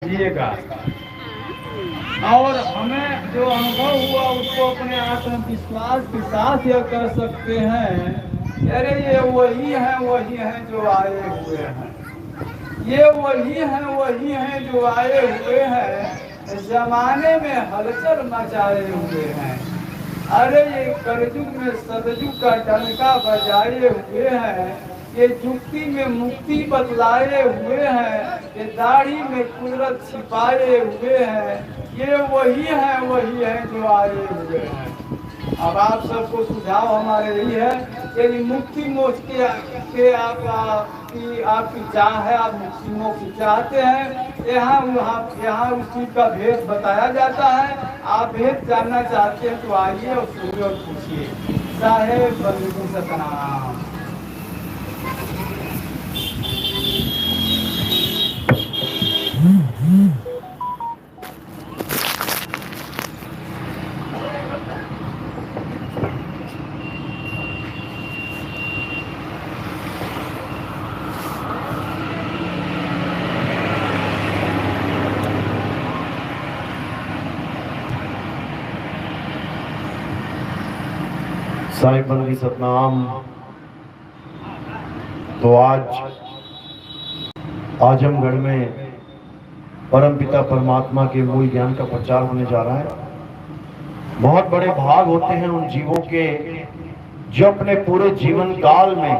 जिएगा। और हमें जो अनुभव हुआ उसको अपने आत्मविश्वास के साथ यह कर सकते हैं, अरे ये वही हैं जो आए हुए हैं, ये वही हैं जो आए हुए हैं, जमाने में हलचल मचाए हुए हैं। अरे ये कलयुग में सतयुग का डंका बजाए हुए हैं, ये जुक्ति में मुक्ति बतलाए हुए हैं, ये दाढ़ी में कुदरत छिपाए हुए हैं, ये वही हैं जो आए हुए हैं। अब आप सबको सुझाव हमारे यही है कि मुक्ति मोक्ष के आपकी चाह है, आप मुक्ति मोक्ष चाहते हैं, यहाँ उस चीज का भेद बताया जाता है। आप भेद जानना चाहते हैं तो आइए और सुनिए और पूछिए। साहेब बंधु सतनाम। साहिब बंदी सतनाम। तो आज आजमगढ़ में परमपिता परमात्मा के मूल ज्ञान का प्रचार होने जा रहा है। बहुत बड़े भाग होते हैं उन जीवों के जो अपने पूरे जीवन काल में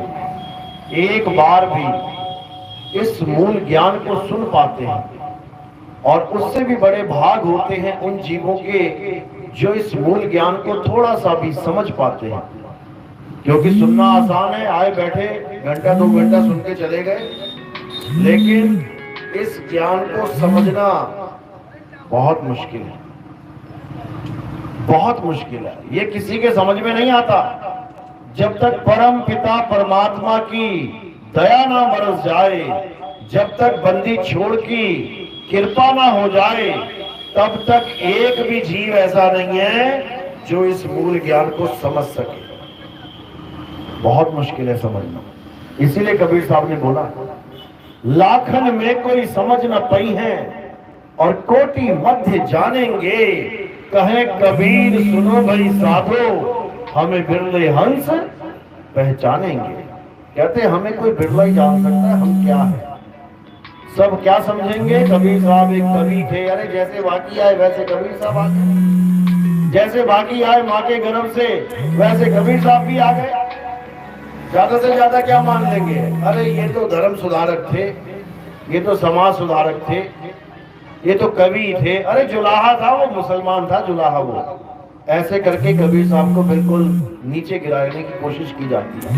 एक बार भी इस मूल ज्ञान को सुन पाते हैं, और उससे भी बड़े भाग होते हैं उन जीवों के जो इस मूल ज्ञान को थोड़ा सा भी समझ पाते हैं। क्योंकि सुनना आसान है, आए बैठे घंटा 2 घंटा सुन के चले गए, लेकिन इस ज्ञान को समझना बहुत मुश्किल है, बहुत मुश्किल है। ये किसी के समझ में नहीं आता जब तक परम पिता परमात्मा की दया ना बरस जाए, जब तक बंदी छोड़ की कृपा ना हो जाए, तब तक एक भी जीव ऐसा नहीं है जो इस मूल ज्ञान को समझ सके। बहुत मुश्किल है समझना। इसीलिए कबीर साहब ने बोला, लाखन में कोई समझ न पई है और कोटि मध्य जानेंगे, कहे कबीर सुनो भाई साधो, हमें बिरले हंस पहचानेंगे। कहते हमें कोई बिरला ही जान सकता है हम क्या है, सब क्या समझेंगे। कबीर साहब एक कवि थे, अरे जैसे बाकी आए वैसे कबीर साहब आ गए, जैसे बाकी आए माँ के गर्भ से वैसे कबीर साहब भी आ गए। ज्यादा से ज्यादा क्या मान लेंगे, अरे ये तो धर्म सुधारक थे, ये तो समाज सुधारक थे, ये तो कवि थे, अरे जुलाहा था वो, मुसलमान था जुलाहा वो। ऐसे करके कबीर साहब को बिल्कुल नीचे गिराने की कोशिश की जाती है।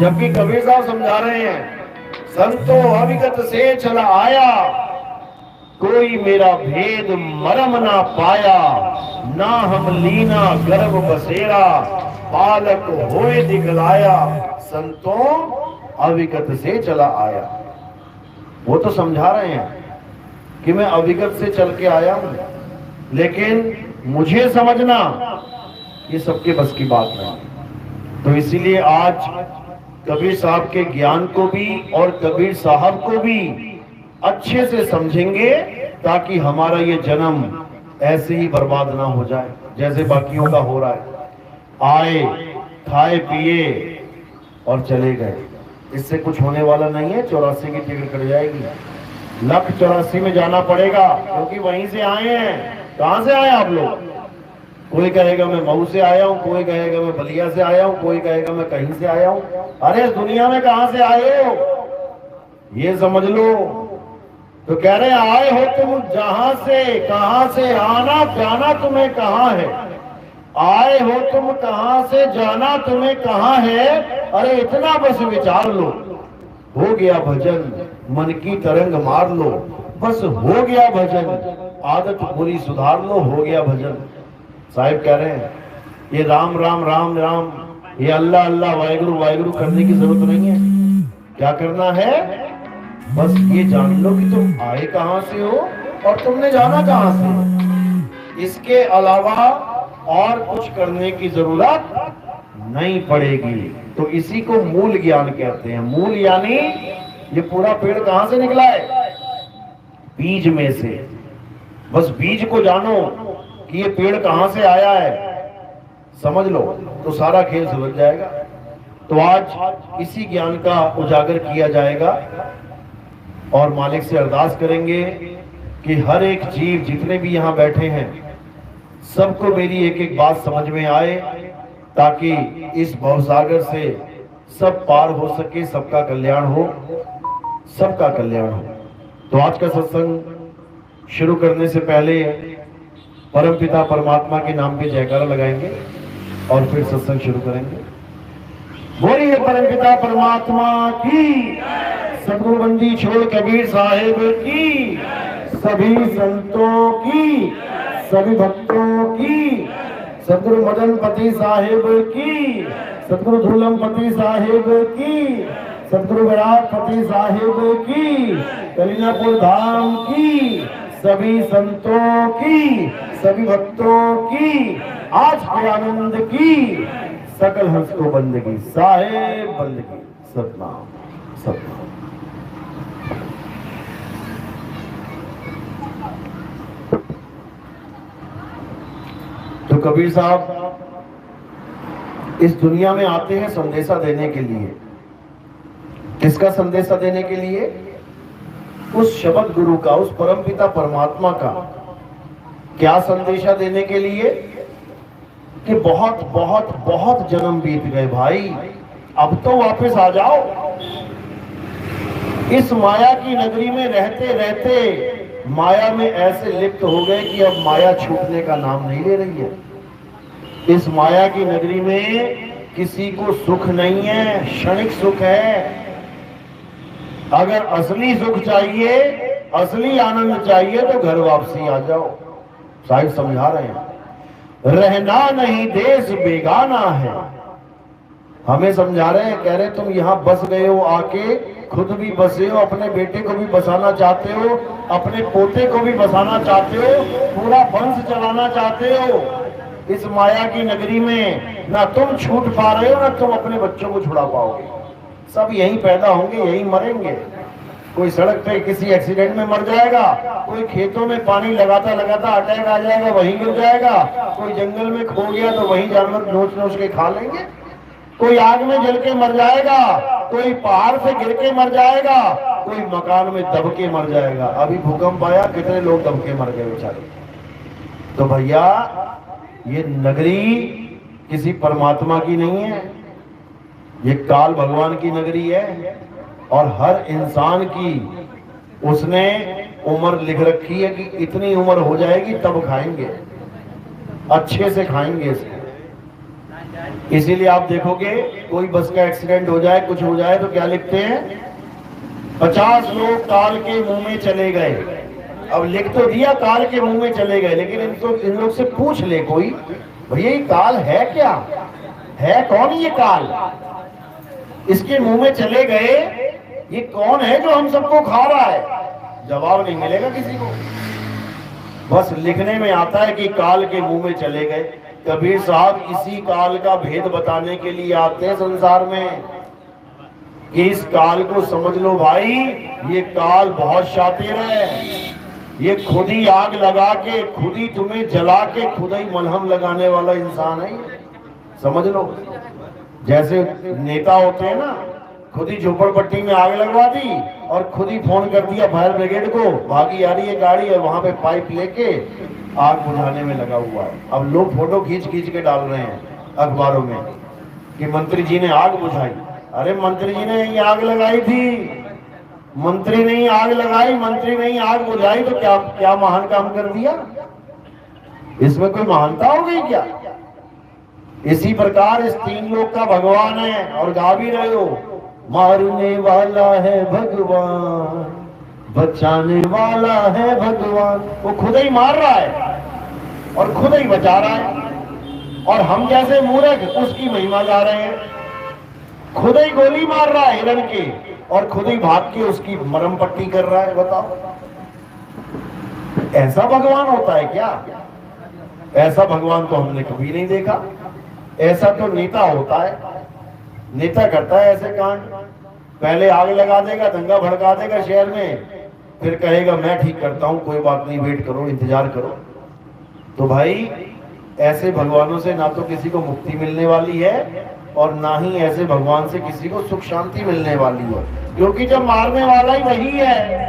जबकि कबीर साहब समझा रहे हैं, संतो अविगत से चला आया, कोई मेरा भेद मरम ना पाया, ना हम लीना गर्भ बसेरा, बालक होए दिखलाया, संतों अविगत से चला आया। वो तो समझा रहे हैं कि मैं अविगत से चल के आया हूं, लेकिन मुझे समझना ये सबके बस की बात नहीं। तो इसीलिए आज कबीर साहब के ज्ञान को भी और कबीर साहब को भी अच्छे से समझेंगे, ताकि हमारा ये जन्म ऐसे ही बर्बाद ना हो जाए जैसे बाकियों का हो रहा है। आए, खाए पिए और चले गए, इससे कुछ होने वाला नहीं है। 84 की टिकट कट जाएगी, लख 84 में जाना पड़ेगा, क्योंकि वहीं से आए हैं। कहां से आए आप लोग? कोई कहेगा मैं मऊ से आया हूँ, कोई कहेगा मैं बलिया से आया हूँ, कोई कहेगा मैं कहीं से आया हूँ। अरे दुनिया में कहां से आए हो ये समझ लो। तो कह रहे आए हो तुम जहां से, कहां से, आना जाना तुम्हें कहां है, आए हो तुम कहां से, जाना तुम्हें कहां है। अरे इतना बस विचार लो, हो गया भजन, मन की तरंग मार लो, बस हो गया भजन, आदत बुरी सुधार लो, हो गया भजन। साहिब कह रहे हैं ये राम राम राम राम, ये अल्लाह अल्लाह वाहिगुरु वाहिगुरु करने की जरूरत नहीं है। क्या करना है, बस ये जान लो कि तुम आए कहां से हो और तुमने जाना कहां से। इसके अलावा और कुछ करने की जरूरत नहीं पड़ेगी। तो इसी को मूल ज्ञान कहते हैं। मूल यानी ये पूरा पेड़ कहां से निकला है? बीज में से। बस बीज को जानो कि ये पेड़ कहां से आया है, समझ लो तो सारा खेल सुलझ जाएगा। तो आज इसी ज्ञान का उजागर किया जाएगा और मालिक से अरदास करेंगे कि हर एक जीव जितने भी यहाँ बैठे हैं सबको मेरी एक एक बात समझ में आए, ताकि इस भवसागर से सब पार हो सके, सबका कल्याण हो, सबका कल्याण हो। तो आज का सत्संग शुरू करने से पहले परमपिता परमात्मा के नाम पे जयकारा लगाएंगे और फिर सत्संग शुरू करेंगे। बोलिए परमपिता परमात्मा की, सदगुरु बंदी छोड़ कबीर साहिब की, सभी संतों की, सभी भक्तों की, सदगुरु मदनपति साहिब की, सदगुरु धूलमपति साहिब की, सदगुरु विराटपति साहिब की, कलीनापुर धाम की, सभी संतों की, सभी भक्तों की, आज के आनंद की, सकल हंस को बंदगी, साहेब बंदगी, सतनाम सतनाम। तो कबीर साहब इस दुनिया में आते हैं संदेशा देने के लिए। किसका संदेशा देने के लिए? उस शब्द गुरु का, उस परमपिता परमात्मा का। क्या संदेशा देने के लिए? कि बहुत बहुत बहुत जन्म बीत गए भाई, अब तो वापस आ जाओ। इस माया की नगरी में रहते रहते माया में ऐसे लिप्त हो गए कि अब माया छूटने का नाम नहीं ले रही है। इस माया की नगरी में किसी को सुख नहीं है, क्षणिक सुख है। अगर असली सुख चाहिए, असली आनंद चाहिए तो घर वापसी आ जाओ। साहिब समझा रहे हैं, रहना नहीं देश बेगाना है। हमें समझा रहे हैं, कह रहे तुम यहाँ बस गए हो, आके खुद भी बसे हो, अपने बेटे को भी बसाना चाहते हो, अपने पोते को भी बसाना चाहते हो, पूरा वंश चलाना चाहते हो। इस माया की नगरी में ना तुम छूट पा रहे हो, ना तुम अपने बच्चों को छुड़ा पाओगे। सब यहीं पैदा होंगे, यहीं मरेंगे। कोई सड़क पे किसी एक्सीडेंट में मर जाएगा, कोई खेतों में पानी लगाता लगाता अटैक आ जाएगा, वहीं गिर जाएगा, कोई जंगल में खो गया तो वहीं जानवर नोच नोच के खा लेंगे, कोई आग में जल के मर जाएगा, कोई पहाड़ से गिर के मर जाएगा, कोई मकान में दब के मर जाएगा। अभी भूकंप आया, कितने लोग दब के मर गए बेचारे। तो भैया ये नगरी किसी परमात्मा की नहीं है, ये काल भगवान की नगरी है। और हर इंसान की उसने उम्र लिख रखी है कि इतनी उम्र हो जाएगी तब खाएंगे, अच्छे से खाएंगे इसको। इसीलिए आप देखोगे कोई बस का एक्सीडेंट हो जाए, कुछ हो जाए तो क्या लिखते हैं, 50 लोग काल के मुंह में चले गए। अब लिख तो दिया काल के मुंह में चले गए, लेकिन इन लोग से पूछ ले कोई, भैया ये काल है क्या, है कौन ये काल, इसके मुंह में चले गए, ये कौन है जो हम सबको खा रहा है? जवाब नहीं मिलेगा किसी को। बस लिखने में आता है कि काल के मुंह में चले गए। कबीर साहब इसी काल का भेद बताने के लिए आते हैं संसार में कि इस काल को समझ लो भाई, ये काल बहुत शातिर है। ये खुद ही आग लगा के, खुद ही तुम्हें जला के, खुद ही मलहम लगाने वाला इंसान है। समझ लो, जैसे नेता होते हैं ना, खुद ही झोपड़पट्टी में आग लगवा दी और खुद ही फोन कर दिया फायर ब्रिगेड को, भागी आ रही है गाड़ी और वहां पे पाइप लेके आग बुझाने में लगा हुआ है। अब लोग फोटो खींच खींच के डाल रहे हैं अखबारों में कि मंत्री जी ने आग बुझाई। अरे मंत्री जी ने ये आग लगाई थी, मंत्री नहीं आग लगाई, मंत्री नहीं आग बुझाई तो क्या क्या महान काम कर दिया? इसमें कोई महानता हो गई क्या? इसी प्रकार इस तीन लोक का भगवान है और गा भी रहे हो, मारने वाला है भगवान, बचाने वाला है भगवान। वो खुद ही मार रहा है और खुद ही बचा रहा है, और हम जैसे मूर्ख उसकी महिमा गा रहे हैं। खुद ही गोली मार रहा है हिरण की और खुद ही भाग के उसकी मरम पट्टी कर रहा है। बताओ, ऐसा भगवान होता है क्या? ऐसा भगवान तो हमने कभी नहीं देखा। ऐसा तो नेता होता है, नेता करता है ऐसे कांड। पहले आग लगा देगा, दंगा भड़का देगा शहर में, फिर कहेगा मैं ठीक करता हूं, कोई बात नहीं, वेट करो, इंतजार करो। तो भाई ऐसे भगवानों से ना तो किसी को मुक्ति मिलने वाली है और ना ही ऐसे भगवान से किसी को सुख शांति मिलने वाली है, क्योंकि जब मारने वाला ही वही है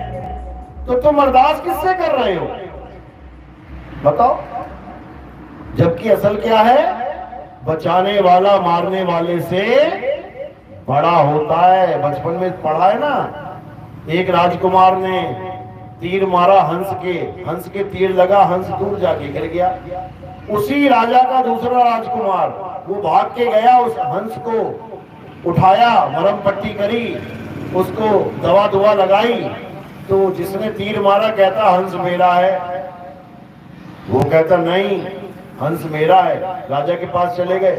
तो तुम अरदास किससे कर रहे हो बताओ? जबकि असल क्या है, बचाने वाला मारने वाले से बड़ा होता है। बचपन में पढ़ा है ना, एक राजकुमार ने तीर मारा हंस के तीर लगा, हंस दूर जाके गिर गया। उसी राजा का दूसरा राजकुमार वो भाग के गया, उस हंस को उठाया, मरहम पट्टी करी, उसको दवा दुआ लगाई, तो जिसने तीर मारा कहता हंस मेरा है, वो कहता नहीं हंस मेरा है। राजा के पास चले गए,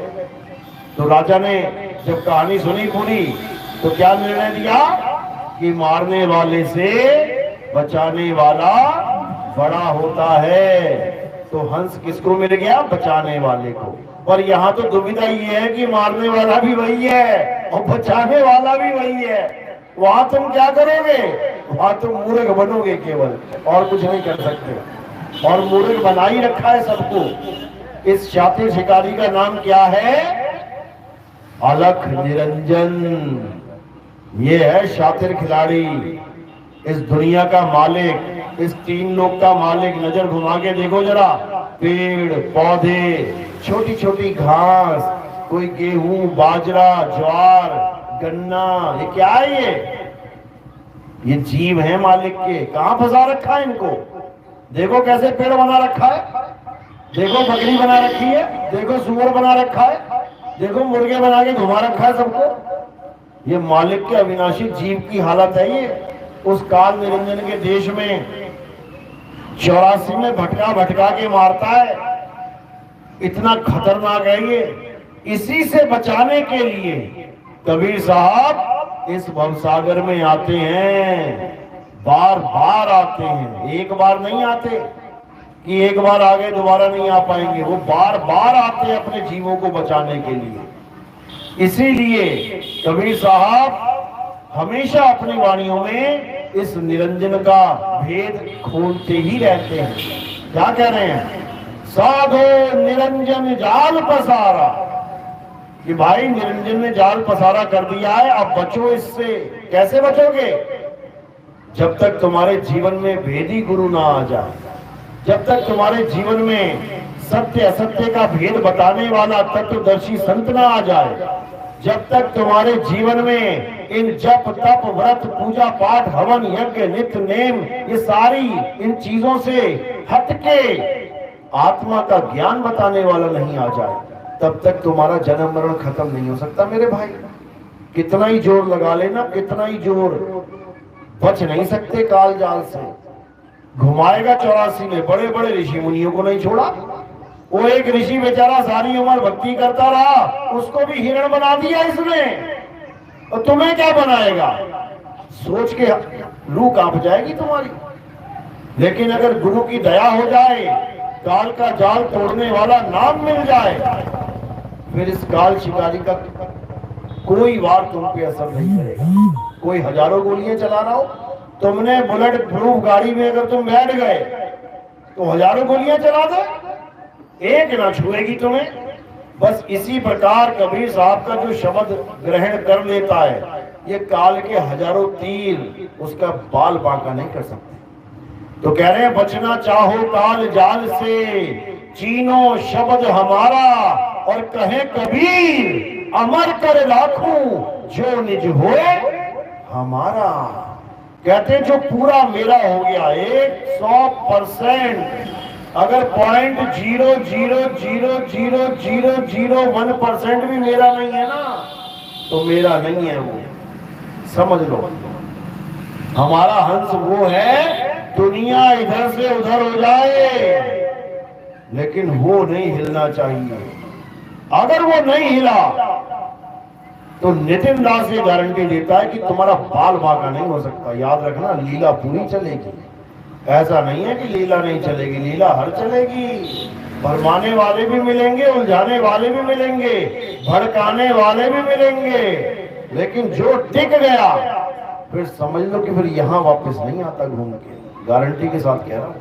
तो राजा ने जब कहानी सुनी पूरी तो क्या निर्णय दिया कि मारने वाले से बचाने वाला बड़ा होता है। तो हंस किसको मिल गया? बचाने वाले को। पर यहाँ तो दुविधा ये है कि मारने वाला भी वही है और बचाने वाला भी वही है। वहां तुम क्या करोगे? वहां तुम मूर्ख बनोगे केवल, और कुछ नहीं कर सकते। और मूर्ख बना ही रखा है सबको। इस शातिर शिकारी का नाम क्या है? अलख निरंजन। ये है शातिर खिलाड़ी, इस दुनिया का मालिक, इस तीन लोक का मालिक। नजर घुमा के देखो जरा, पेड़ पौधे, छोटी छोटी घास, कोई गेहूं बाजरा ज्वार गन्ना, ये क्या है? ये जीव है मालिक के। कहां फंसा रखा है इनको? देखो कैसे पेड़ बना रखा है, देखो बकरी बना रखी है, देखो सुअर बना रखा है, देखो मुर्गे बना के घुमा रखा है सबको। ये मालिक के अविनाशी जीव की हालत है ये। उस काल निरंजन के देश में 84 में भटका भटका के मारता है। इतना खतरनाक है ये। इसी से बचाने के लिए कबीर साहब इस भवसागर में आते हैं, बार बार आते हैं। एक बार नहीं आते कि एक बार आ गए दोबारा नहीं आ पाएंगे, वो बार बार आते हैं अपने जीवों को बचाने के लिए। इसीलिए कबीर साहब हमेशा अपनी वाणियों में इस निरंजन का भेद खोलते ही रहते हैं। क्या कह रहे हैं? साधो निरंजन जाल पसारा, कि भाई निरंजन ने जाल पसारा कर दिया है, अब बचो इससे। कैसे बचोगे? जब तक तुम्हारे जीवन में भेदी गुरु ना आ जाए, जब तक तुम्हारे जीवन में सत्य असत्य का भेद बताने वाला तत्वदर्शी संत ना आ जाए, जब तक तुम्हारे जीवन में इन जप तप व्रत पूजा पाठ हवन यज्ञ नित्य नेम ये सारी इन चीजों से हटके आत्मा का ज्ञान बताने वाला नहीं आ जाए, तब तक तुम्हारा जन्म मरण खत्म नहीं हो सकता मेरे भाई। कितना ही जोर लगा लेना, कितना ही जोर, बच नहीं सकते काल जाल से। घुमाएगा 84 में। बड़े बड़े ऋषि मुनियों को नहीं छोड़ा। वो एक ऋषि बेचारा सारी उम्र भक्ति करता रहा, उसको भी हिरण बना दिया इसने। और तुम्हें क्या बनाएगा? सोच के रूह कांप जाएगी तुम्हारी। लेकिन अगर गुरु की दया हो जाए, काल का जाल तोड़ने वाला नाम मिल जाए, फिर इस काल शिकारी का कोई वार तुम पे असर नहीं करेगा। कोई हजारों गोलियां चला रहा हो, तुमने बुलेट प्रूफ गाड़ी में अगर तुम बैठ गए तो हजारों गोलियां चला दे, एक ना छुएगी तुम्हें। बस इसी प्रकार कबीर साहब का जो शब्द ग्रहण कर लेता है, ये काल के हजारों तीर उसका बाल बांका नहीं कर सकते। तो कह रहे हैं बचना चाहो काल जाल से, चीनो शब्द हमारा, और कहे कबीर अमर कर राखूं जो निज होए हमारा। कहते जो पूरा मेरा हो गया 100%, अगर 0.0000001% भी मेरा नहीं है ना, तो मेरा नहीं है वो, समझ लो। हमारा हंस वो है, दुनिया इधर से उधर हो जाए लेकिन वो नहीं हिलना चाहिए। अगर वो नहीं हिला तो नितिन दास ये गारंटी देता है कि तुम्हारा बाल बांका नहीं हो सकता। याद रखना, लीला पूरी चलेगी। ऐसा नहीं है कि लीला नहीं चलेगी, लीला हर चलेगी। भरमाने वाले भी मिलेंगे, उलझाने वाले भी मिलेंगे, भड़काने वाले भी मिलेंगे, लेकिन जो टिक गया फिर समझ लो कि फिर यहाँ वापस नहीं आता घूम के, गारंटी के साथ कह रहा हूँ।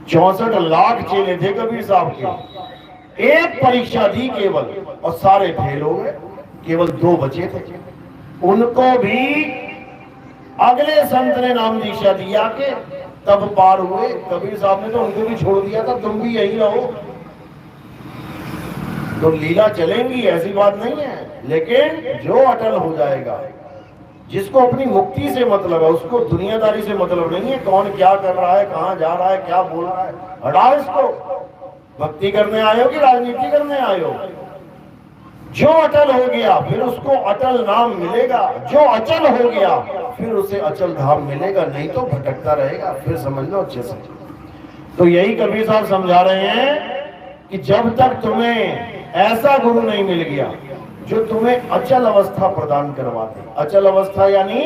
64 लाख चेले थे कबीर साहब के, एक परीक्षा दी केवल और सारे फेल हो गए, केवल 2 बचे थे। उनको भी अगले संत ने नाम दीक्षा दिया के तब पार हुए। कबीर साहब ने तो उनको भी छोड़ दिया था, तुम भी यही रहो। तो लीला चलेंगी ऐसी बात नहीं है, लेकिन जो अटल हो जाएगा, जिसको अपनी मुक्ति से मतलब है, उसको दुनियादारी से मतलब नहीं है, कौन क्या कर रहा है, कहां जा रहा है, क्या बोल रहा है, हटाओ इसको। भक्ति करने आए हो कि राजनीति करने आए हो? जो अटल हो गया फिर उसको अटल नाम मिलेगा, जो अचल हो गया फिर उसे अचल धाम मिलेगा, नहीं तो भटकता रहेगा। फिर समझ लो अच्छे से। तो यही कबीर साहब समझा रहे हैं कि जब तक तुम्हें ऐसा गुरु नहीं मिल गया जो तुम्हें अचल अवस्था प्रदान करवाते। अचल अवस्था यानी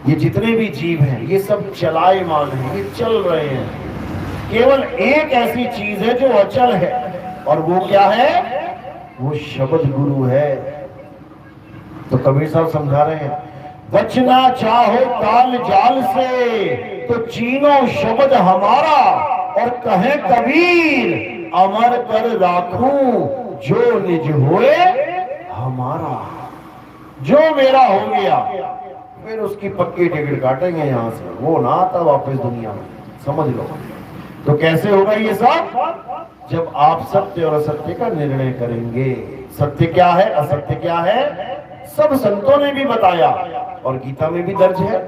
ये जितने भी जीव हैं ये सब चलायमान हैं, ये चल रहे हैं। केवल एक ऐसी चीज है जो अचल है, और वो क्या है? वो शब्द गुरु है। तो कबीर साहब समझा रहे हैं, बचना चाहो काल जाल से तो चीनो शब्द हमारा, और कहे कबीर अमर कर राखूं जो निज होए हमारा। जो मेरा हो गया फिर उसकी पक्की टिकट काटेंगे यहां से, वो ना आता वापस दुनिया में, समझ लो। तो कैसे होगा ये सब? जब आप सत्य और असत्य का निर्णय करेंगे। सत्य क्या है, असत्य क्या है, सब संतों ने भी बताया और गीता में भी दर्ज है।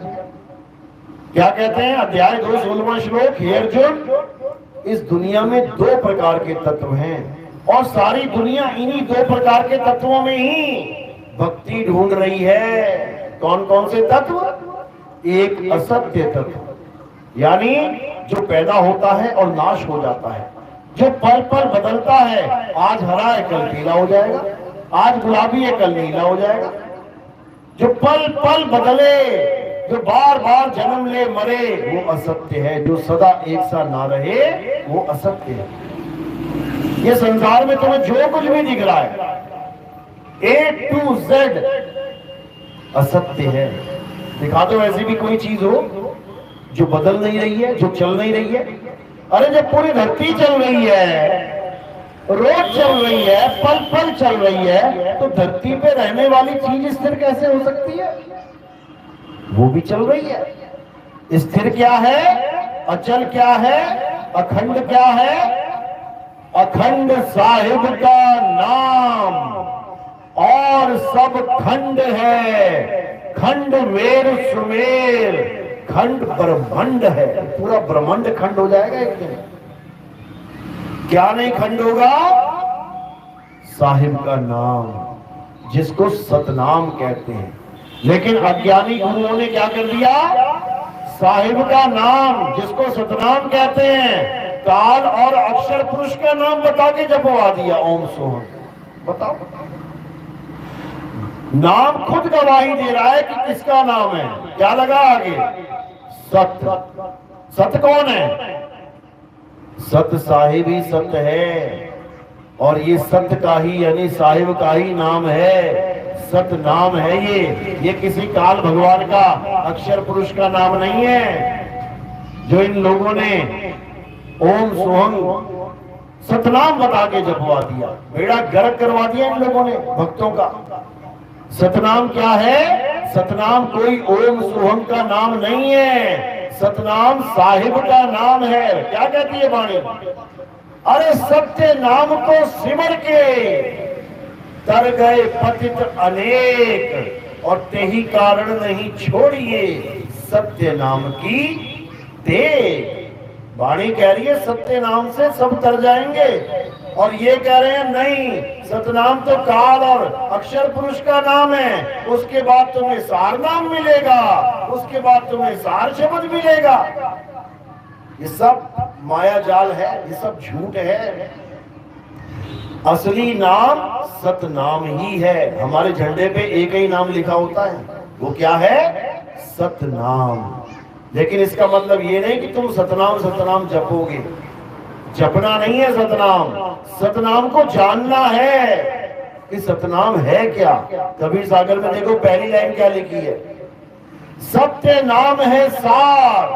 क्या कहते हैं? अध्याय 2 16वां श्लोक, हे अर्जुन, इस दुनिया में 2 प्रकार के तत्व हैं और सारी दुनिया इन्हीं 2 प्रकार के तत्वों में ही भक्ति ढूंढ रही है। कौन कौन से तत्व? एक असत्य तत्व, यानी जो पैदा होता है और नाश हो जाता है, जो पल पल बदलता है, आज हरा है कल पीला हो जाएगा, आज गुलाबी है कल नीला हो जाएगा, जो पल पल बदले, जो बार बार जन्म ले मरे, वो असत्य है। जो सदा एक सा ना रहे वो असत्य है। ये संसार में तुम्हें जो कुछ भी दिख रहा है A to Z असत्य है। दिखा दो ऐसी भी कोई चीज हो जो बदल नहीं रही है, जो चल नहीं रही है। अरे जब पूरी धरती चल रही है, रोज चल रही है, पल पल चल रही है, तो धरती पे रहने वाली चीज स्थिर कैसे हो सकती है? वो भी चल रही है। स्थिर क्या है, अचल क्या है, अखंड क्या है? अखंड साहिब का नाम, और सब खंड है। खंड वेर सुमेर, खंड ब्रह्मांड है। पूरा ब्रह्मांड खंड हो जाएगा एक दिन। क्या नहीं खंड होगा? साहिब का नाम, जिसको सतनाम कहते हैं। लेकिन अज्ञानी गुरुओं ने क्या कर दिया? साहिब का नाम, जिसको सतनाम कहते हैं, काल और अक्षर पुरुष का नाम बता के जपवा दिया, ओम सोहम। बताओ, नाम खुद गवाही दे रहा है कि किसका नाम है। क्या लगा आगे? सत्य। सत्य कौन है? सत्य साहिब ही सत्य है, और ये सत्य का ही यानी साहिब का ही नाम है। सत्य नाम है ये किसी काल भगवान का, अक्षर पुरुष का नाम नहीं है। जो इन लोगों ने ओम सोहम सतनाम बता के जपवा दिया, बेड़ा गर्क करवा दिया इन लोगों ने भक्तों का। सतनाम क्या है? सतनाम कोई ओम सोहम का नाम नहीं है, सतनाम साहिब का नाम है। क्या कहती है वाणी? अरे सत्य नाम को सिमर के तर गए पतित अनेक, और तेही कारण नहीं छोड़िए सत्य नाम की देख। वाणी कह रही है सत्य नाम से सब तर जाएंगे, और ये कह रहे हैं नहीं, सतनाम तो काल और अक्षर पुरुष का नाम है, उसके बाद तुम्हें सार नाम मिलेगा, उसके बाद तुम्हें सार शब्द मिलेगा। ये सब माया जाल है, ये सब झूठ है। असली नाम सतनाम ही है। हमारे झंडे पे एक ही नाम लिखा होता है, वो क्या है? सतनाम। लेकिन इसका मतलब ये नहीं कि तुम सतनाम सतनाम जपोगे। जपना नहीं है सतनाम, सतनाम को जानना है कि सतनाम है क्या। कबीर सागर में देखो पहली लाइन क्या लिखी है? सत्य नाम है सार,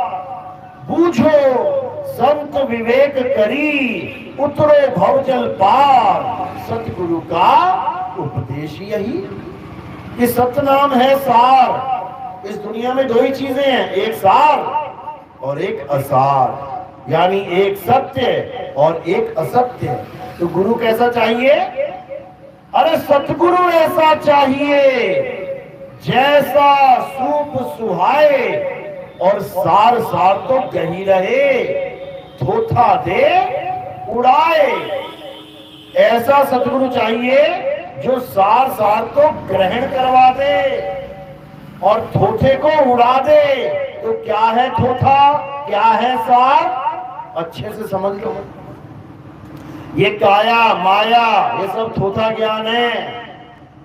बूझो संत विवेक करी, उतरो भवजल पार। सतगुरु का उपदेश यही कि सत्य नाम है सार। इस दुनिया में दो ही चीजें हैं, एक सार और एक असार, यानी एक सत्य और एक असत्य। तो गुरु कैसा चाहिए? अरे सतगुरु ऐसा चाहिए जैसा सूप सुहाए और सार सार तो कही रहे, थोथा दे उड़ाए। ऐसा सतगुरु चाहिए जो सार सार तो ग्रहण करवा दे और थोथे को उड़ा दे। तो क्या है थोथा, क्या है सार? अच्छे से समझ लो। ये काया माया ये सब थोथा ज्ञान है।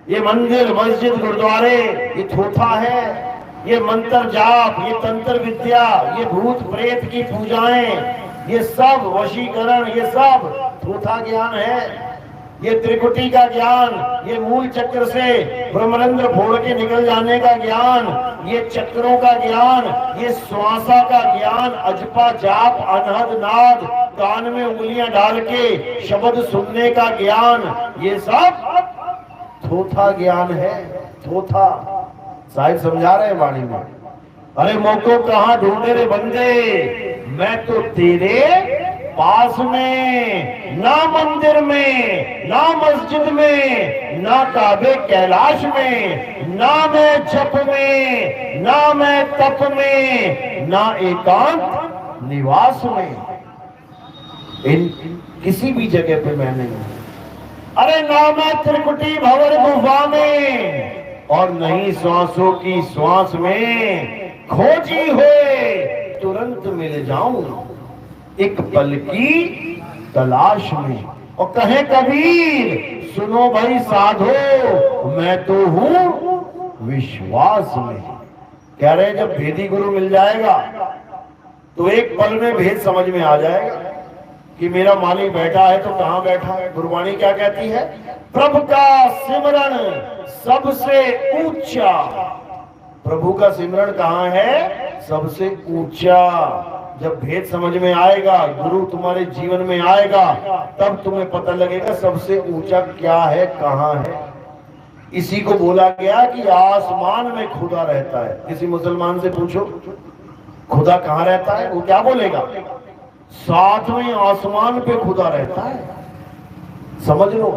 ये मंदिर मस्जिद गुरुद्वारे ये थोथा है। ये मंत्र जाप, ये तंत्र विद्या, ये भूत प्रेत की पूजाएं, ये सब वशीकरण, ये सब थोथा ज्ञान है। ये त्रिकुटी का ज्ञान, ये मूल चक्र से ब्रह्मरंध्र फोड़ के निकल जाने का ज्ञान, ये चक्रों का ज्ञान, ये श्वासा का ज्ञान, अजपा जाप अनहद नाद, कान में उंगलियां डाल के शब्द सुनने का ज्ञान, ये सब थोथा ज्ञान है। थोथा साहिब समझा रहे हैं वाणी में। अरे मौको कहां ढूंढे रे बंदे, मैं तो तेरे पास में, ना मंदिर में, ना मस्जिद में, ना काबे कैलाश में, ना मैं जप में, ना मैं तप में, ना एकांत निवास में। इन किसी भी जगह पे मैं नहीं हूं। अरे ना मैं त्रिकुटी भंवर गुफा में और नहीं श्वासों की श्वास में, खोजी हुए तुरंत मिल जाऊं एक पल की तलाश में। और कहे कबीर सुनो भाई साधो, मैं तो हूं विश्वास में। कह रहे जब भेदी गुरु मिल जाएगा तो एक पल में भेद समझ में आ जाएगा कि मेरा मालिक बैठा है तो कहां बैठा है। गुरबाणी क्या कहती है? प्रभु का सिमरन सबसे ऊंचा। प्रभु का सिमरन कहां है? सबसे ऊंचा। जब भेद समझ में आएगा, गुरु तुम्हारे जीवन में आएगा, तब तुम्हें पता लगेगा सबसे ऊंचा क्या है, कहां है। इसी को बोला गया कि आसमान में खुदा रहता है। किसी मुसलमान से पूछो खुदा कहां रहता है, वो क्या बोलेगा? सातवें आसमान पे खुदा रहता है। समझ लो,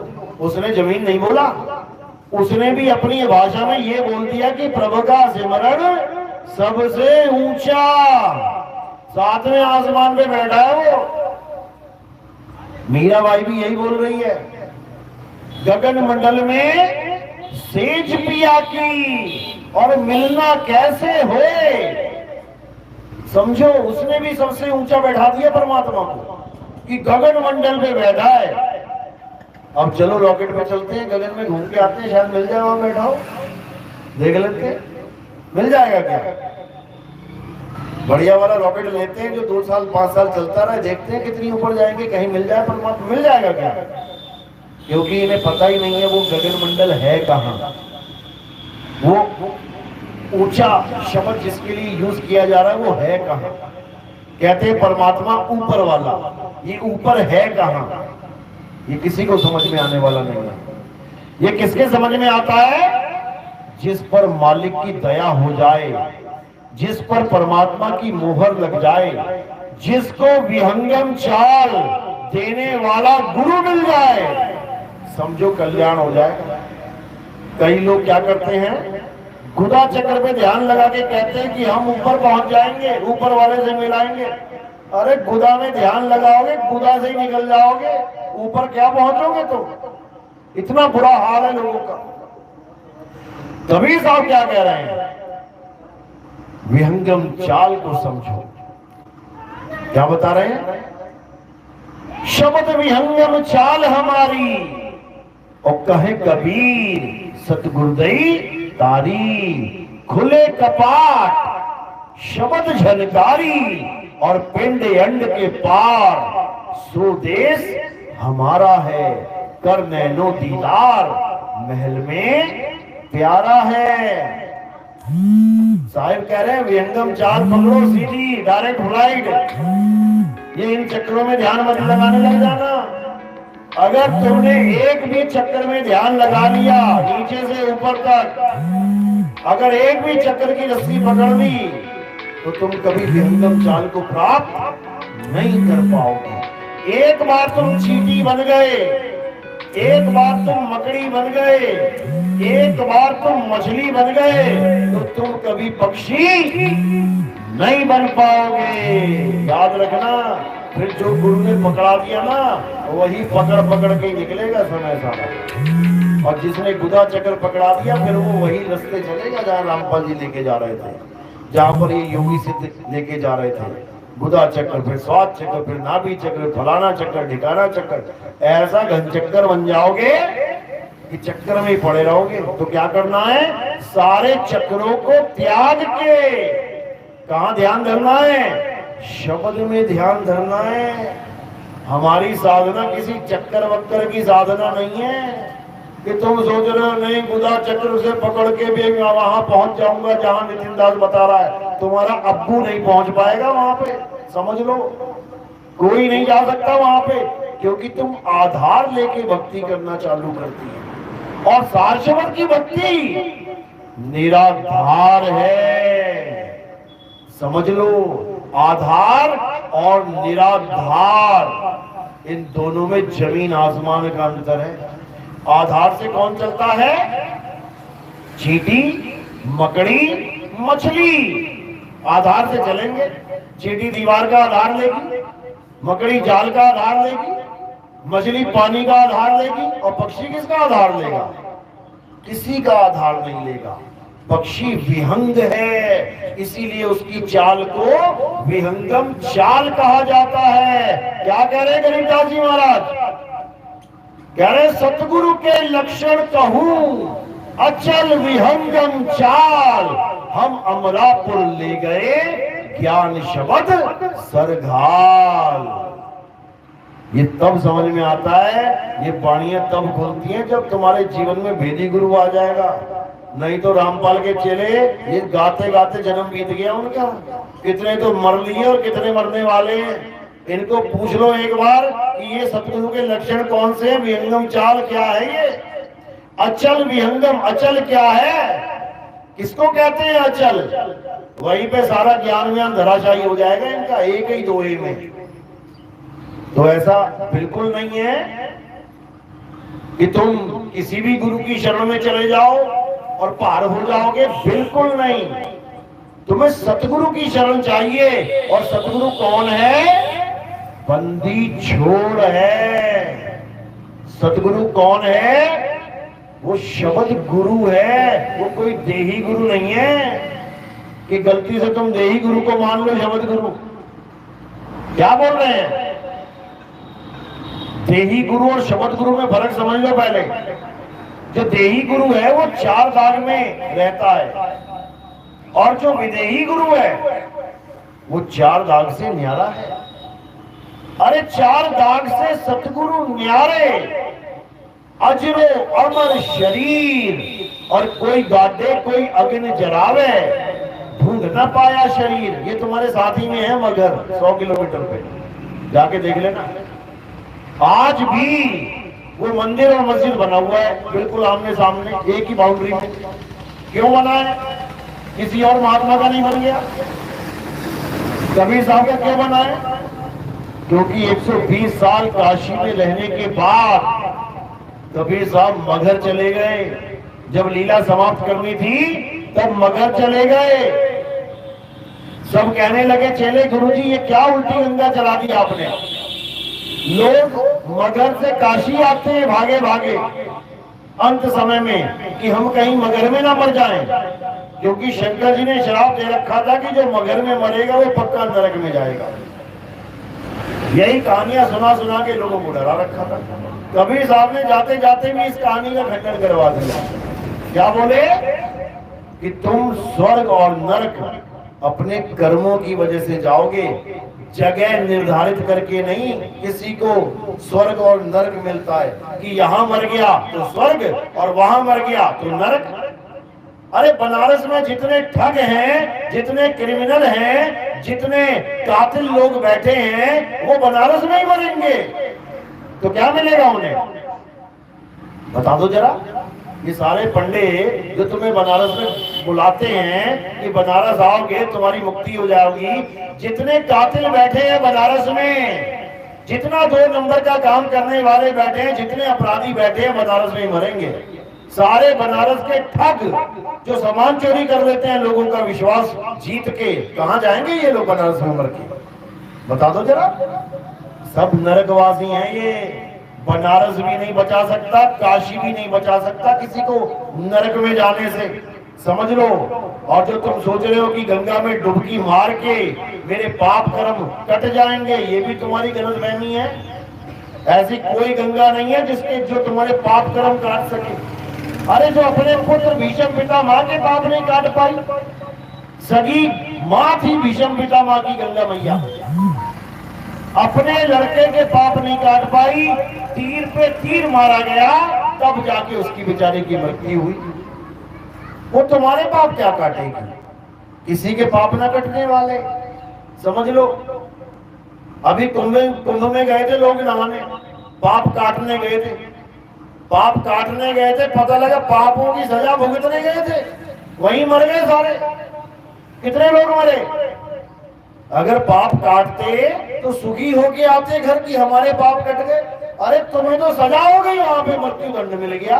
उसने जमीन नहीं बोला, उसने भी अपनी भाषा में ये बोल दिया कि प्रभु का सिमरन सबसे ऊंचा, सातवें आसमान पे बैठा है वो। मीराबाई भी यही बोल रही है, गगन मंडल में सेज पिया की और मिलना कैसे होए। समझो, उसने भी सबसे ऊंचा बैठा दिया परमात्मा को कि गगन मंडल पे बैठा है। अब चलो रॉकेट पे चलते हैं, गगन में घूम के आते हैं, शायद मिल जाए वहां बैठा हो, देख लेते हैं मिल जाएगा क्या। बढ़िया वाला रॉकेट लेते हैं जो 2 साल 5 साल चलता रहे, देखते हैं कितनी ऊपर जाएंगे, कहीं मिल जाए परमात्मा, मिल जाएगा क्या। क्योंकि इन्हें पता ही नहीं है वो गगन मंडल है कहां। वो ऊंचा शब्द जिसके लिए यूज किया जा रहा है वो है कहां। कहते हैं परमात्मा ऊपर वाला, ये ऊपर है कहां, ये किसी को समझ में आने वाला नहीं है। ये किसके समझ में आता है? जिस पर मालिक की दया हो जाए, जिस पर परमात्मा की मोहर लग जाए, जिसको विहंगम चाल देने वाला गुरु मिल जाए, समझो कल्याण हो जाए। कई लोग क्या करते हैं, खुदा चक्र पे ध्यान लगा के कहते हैं कि हम ऊपर पहुंच जाएंगे, ऊपर वाले से मिलाएंगे। अरे खुदा में ध्यान लगाओगे, खुदा से ही निकल जाओगे, ऊपर क्या पहुंचोगे तुम। इतना बुरा हाल है लोगों का। कबीर साहब क्या कह रहे हैं? विहंगम चाल को समझो। क्या बता रहे हैं? शब्द विहंगम चाल हमारी, और कहे कबीर सतगुरुदई तारी। खुले कपाट शब्द झनकारी और पिंड अंड के पार, सो देश हमारा है कर नैनो दीदार, महल में प्यारा है। साहिब कह रहे हैं विहंगम चाल पकड़ो, सीधी डायरेक्ट फ्लाइट। ये इन चक्करों में ध्यान मत लगाने लग जाना। अगर तुमने एक भी चक्कर में ध्यान लगा लिया नीचे से ऊपर तक, अगर एक भी चक्कर की रस्सी पकड़ ली तो तुम कभी विहंगम चाल को प्राप्त नहीं कर पाओगे। एक बार तुम चींटी बन गए, एक बार तुम मकड़ी बन गए, एक बार तुम मछली बन गए तो तुम कभी पक्षी नहीं बन पाओगे। याद रखना, फिर जो गुरु ने पकड़ा दिया ना वही पकड़ पकड़ के निकलेगा समय सारा। और जिसने गुदा चक्र पकड़ा दिया फिर वो वही रास्ते चलेगा जहाँ रामपाल जी लेके जा रहे थे, जहाँ पर ये योगी सिद्ध लेके जा रहे थे। गुदा चक्र, फिर स्वाद चक्र, फिर नाभि चक्र, फलाना चक्र, ढिकाना चक्र, ऐसा घन चक्कर बन जाओगे कि चक्कर में ही पड़े रहोगे। तो क्या करना है, सारे चक्रों को त्याग के कहाँ ध्यान धरना है, शब्द में ध्यान धरना है। हमारी साधना किसी चक्कर वक्कर की साधना नहीं है कि तुम सोच रहे हो नहीं गुदा चक्र से पकड़ के भी वहां पहुंच जाऊंगा जहां नितिन दास बता रहा है। तुम्हारा अब्बू नहीं पहुंच पाएगा वहां पे, समझ लो, कोई नहीं जा सकता वहां पे, क्योंकि तुम आधार लेके भक्ति करना चालू करती है। और सारस्वत की भक्ति निराधार है, समझ लो। आधार और निराधार इन दोनों में जमीन आसमान का अंतर है। आधार से कौन चलता है, चींटी, मकड़ी, मछली आधार से चलेंगे। चींटी दीवार का आधार लेगी, मकड़ी जाल का आधार लेगी, मछली पानी का आधार लेगी, और पक्षी किसका आधार लेगा, किसी का आधार नहीं लेगा। पक्षी विहंग है, इसीलिए उसकी चाल को विहंगम चाल कहा जाता है। क्या कह रहे गरीबदास जी महाराज, कह रहे सतगुरु के लक्षण कहूं अचल विहंगम चाल, हम अमरापुर ले गए ज्ञान शब्द सरघाल। ये तब समझ में आता है, ये बाणियां तब खुलती हैं जब तुम्हारे जीवन में भेदी गुरु आ जाएगा। नहीं तो रामपाल के चेले ये गाते गाते जन्म बीत गया उनका, कितने तो मर लिए और कितने मरने वाले हैं। इनको पूछ लो एक बार कि ये सतगुरु के लक्षण कौन से हैं, विहंगम चाल क्या है, ये अचल विहंगम, अचल क्या है, किसको कहते हैं अचल। वहीं पे सारा ज्ञान व्यान धराशायी हो जाएगा इनका, एक ही दोहे में। तो ऐसा बिल्कुल नहीं है कि तुम किसी भी गुरु की शरण में चले जाओ और पार हो जाओगे, बिल्कुल नहीं। तुम्हें सतगुरु की शरण चाहिए, और सतगुरु कौन है, बंदी छोड़ है। सतगुरु कौन है, वो शब्द गुरु है, वो कोई देही गुरु नहीं है कि गलती से तुम देही गुरु को मान लो शब्द गुरु। क्या बोल रहे हैं, देही गुरु और शब्द गुरु में फर्क समझ लो पहले। जो देही गुरु है वो चार दाग में रहता है, और जो विदेही गुरु है वो चार दाग से न्यारा है। अरे चार दाग से सतगुरु न्यारे, अजरो अमर शरीर, और कोई गादे कोई अग्नि जरावे, ढूंढ न पाया शरीर। ये तुम्हारे साथ ही में है मगर 100 किलोमीटर पे जाके देख लेना। आज भी वो मंदिर और मस्जिद बना हुआ है बिल्कुल आमने सामने, एक ही बाउंड्री में। क्यों बना है, किसी और महात्मा का नहीं बन गया। कबीर साहब का क्यों बना है, क्योंकि 120 साल काशी में रहने के बाद कबीर साहब मगहर चले गए। जब लीला समाप्त करनी थी तब मगहर चले गए। सब कहने लगे चले गुरुजी ये क्या उल्टी गंगा चला दी आपने। लोग मगहर से काशी आते हैं भागे भागे अंत समय में कि हम कहीं मगहर में ना मर जाएं, क्योंकि शंकर जी ने श्राप दे रखा था कि जो मगहर में मरेगा वो पक्का नरक में जाएगा। यही कहानियां सुना सुना के लोगों को डरा रखा था। कबीर साहब ने जाते जाते भी इस कहानी का खंडन करवा दिया। क्या बोले कि तुम स्वर्ग और नरक अपने कर्मों की वजह से जाओगे, जगह निर्धारित करके नहीं। किसी को स्वर्ग और नरक मिलता है कि यहां मर गया तो स्वर्ग और वहां मर गया तो नरक। अरे बनारस में जितने ठग हैं, जितने क्रिमिनल हैं, जितने कातिल लोग बैठे हैं, वो बनारस में ही मरेंगे, तो क्या मिलेगा उन्हें? बता दो जरा। ये सारे पंडे जो तुम्हें बनारस में बुलाते हैं कि बनारस आओगे तुम्हारी मुक्ति हो जाएगी, जितने कातिल बैठे हैं बनारस में, जितना 2 नंबर का काम करने वाले बैठे हैं, जितने अपराधी बैठे हैं, बनारस में ही मरेंगे। सारे बनारस के ठग जो सामान चोरी कर लेते हैं, लोगों का विश्वास जीत के, कहां जाएंगे ये लोग बनारस में मर के? बता दो जरा। सब नरकवासी हैं ये। बनारस भी नहीं बचा सकता, काशी भी नहीं बचा सकता किसी को नरक में जाने से, समझ लो। और जो तुम सोच रहे हो कि गंगा में डुबकी मार के मेरे पाप कर्म कट जाएंगे, ये भी तुम्हारी गलतफहमी है। ऐसी कोई गंगा नहीं है जिसके जो तुम्हारे पाप कर्म काट सके। अरे जो अपने पुत्र भीष्म पितामह के पाप नहीं काट पाई, सगी माँ थी भीष्म पितामह की गंगा मैया, अपने लड़के के पाप नहीं काट पाई, तीर पे तीर मारा गया, तब जाके उसकी बेचारे की मृत्यु हुई। वो तुम्हारे पाप क्या काटेगी? किसी के पाप ना कटने वाले, समझ लो। अभी कुंभ में गए थे लोग नहाने, पाप काटने गए थे, पाप काटने गए थे, पता लगा पापों की सजा भुगतने गए थे, वहीं मर गए सारे। कितने लोग मरे? अगर पाप काटते तो सुखी होके आते घर की, हमारे पाप कट गए। अरे तुम्हें तो सजा हो गई, वहां पे मृत्यु दंड मिल गया।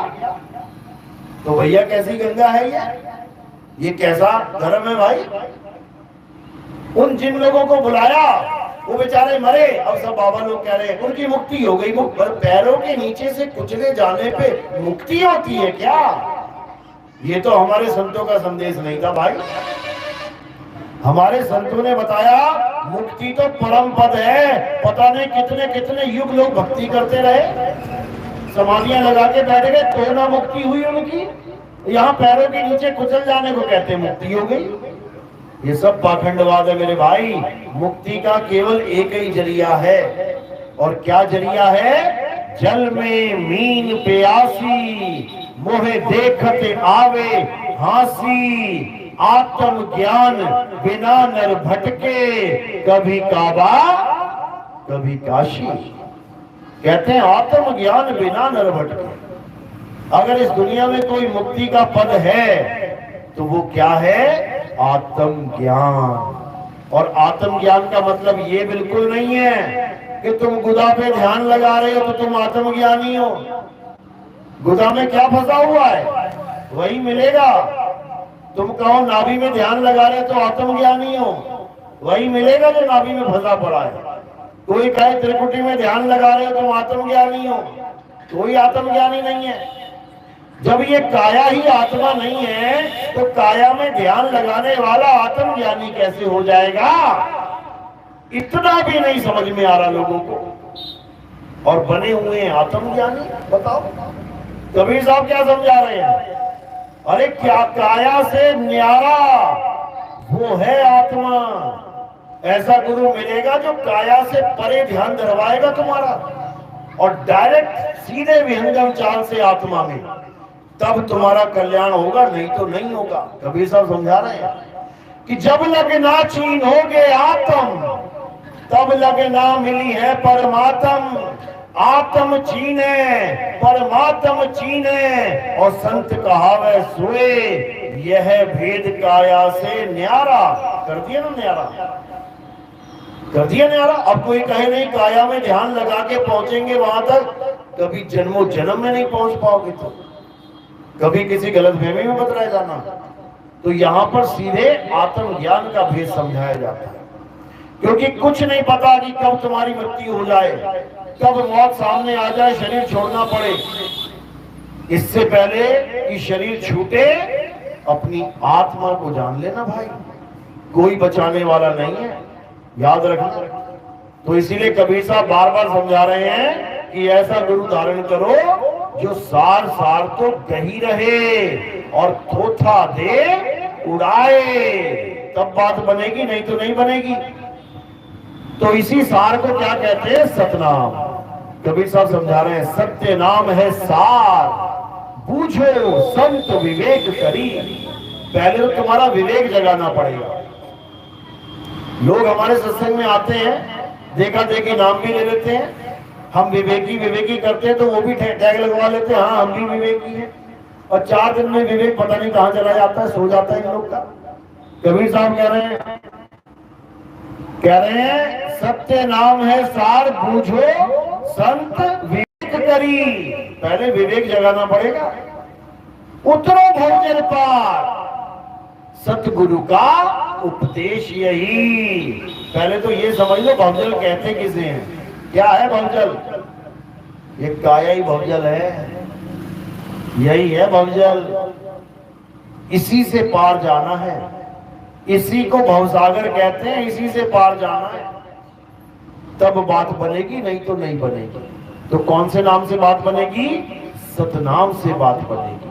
तो भैया कैसी गंगा है ये कैसा धर्म है भाई? उन जिन लोगों को बुलाया वो बेचारे मरे, अब सब बाबा लोग कह रहे हैं उनकी मुक्ति हो गई। पैरों के नीचे से कुचले जाने पे मुक्ति होती है क्या? ये तो हमारे संतों का संदेश नहीं था भाई। हमारे संतों ने बताया मुक्ति तो परम पद है। पता नहीं कितने कितने युग लोग भक्ति करते रहे, समाधियां लगा के बैठ गए, तो ना मुक्ति हुई उनकी। यहाँ पैरों के नीचे कुचल जाने को कहते हैं मुक्ति हो गई। ये सब पाखंडवाद है मेरे भाई। मुक्ति का केवल एक ही जरिया है, और क्या जरिया है? जल में मीन प्यासी, मोहे देखते आवे हासी, आत्म ज्ञान बिना नर भटके, कभी काबा कभी काशी। कहते हैं आत्म ज्ञान बिना नर भटके। अगर इस दुनिया में कोई मुक्ति का पद है तो वो क्या है? आत्म ज्ञान। और आत्म ज्ञान का मतलब ये बिल्कुल नहीं है कि तुम गुदा पे ध्यान लगा रहे हो तो तुम आत्मज्ञानी हो। गुदा में क्या फंसा हुआ है वही मिलेगा। तुम कहो नाभि में ध्यान लगा रहे तो आत्मज्ञानी हो, वही मिलेगा जो नाभि में फंसा पड़ा है। कोई कहे त्रिकुटी में ध्यान लगा रहे हो तुम आत्मज्ञानी हो, कोई आत्मज्ञानी नहीं है। जब ये काया ही आत्मा नहीं है तो काया में ध्यान लगाने वाला आत्मज्ञानी कैसे हो जाएगा? इतना भी नहीं समझ में आ रहा लोगों को, और बने हुए हैं आत्मज्ञानी। बताओ कबीर साहब क्या समझा रहे हैं? अरे क्या काया से न्यारा वो है आत्मा। ऐसा गुरु मिलेगा जो काया से परे ध्यान धरवाएगा तुम्हारा, और डायरेक्ट सीधे विहंगम चाल से आत्मा में, तब तुम्हारा कल्याण होगा, नहीं तो नहीं होगा। कबीर साहब समझा रहे हैं कि जब लगना चीन होगे आत्म, तब लगना मिली है परमात्म। आत्म चीने परमात्म चीने, और संत कहावे सोए, यह भेद काया से न्यारा। कर दिया ना न्यारा, कर दिया न्यारा। अब कोई कहे नहीं काया में ध्यान लगा के पहुंचेंगे वहां तक, कभी जन्मों जन्म में नहीं पहुंच पाओगे। तो कभी किसी गलतफहमी में मत रह जाना। तो यहाँ पर सीधे आत्मज्ञान का भेद समझाया जाता है, क्योंकि कुछ नहीं पता कि कब तुम्हारी मृत्यु हो जाए, कब मौत सामने आ जाए, शरीर छोड़ना पड़े। इससे पहले कि शरीर छूटे अपनी आत्मा को जान लेना भाई, कोई बचाने वाला नहीं है, याद रखना। तो इसीलिए कबीर साहब बार बार समझा रहे हैं कि ऐसा गुरु धारण करो जो सार सार तो गही रहे और थोथा दे उड़ाए, तब बात बनेगी, नहीं तो नहीं बनेगी। तो इसी सार को क्या कहते हैं? सतनाम। कबीर साहब समझा रहे हैं सत्य नाम है सार, बूझो संत विवेक करी। पहले तो तुम्हारा विवेक जगाना पड़ेगा। लोग हमारे सत्संग में आते हैं, देखा देखी नाम भी ले लेते हैं, हम विवेकी विवेकी करते हैं तो वो भी टैग लगवा लेते हैं, हाँ हम भी विवेकी हैं, और 4 दिन में विवेक पता नहीं कहां चला जाता है, सो जाता है इन लोग का। कबीर साहब कह रहे हैं सत्य नाम है सार बूझो संत विवेक करी। पहले विवेक जगाना पड़ेगा। उतरो भवजल पार, सतगुरु का उपदेश यही। पहले तो ये समझ लो भवजल कहते किसे हैं। क्या है भवजल? ये काया ही भवजल है, यही है भवजल। इसी से पार जाना है, इसी को भवसागर कहते हैं, इसी से पार जाना है, तब बात बनेगी, नहीं तो नहीं बनेगी। तो कौन से नाम से बात बनेगी? सतनाम से बात बनेगी।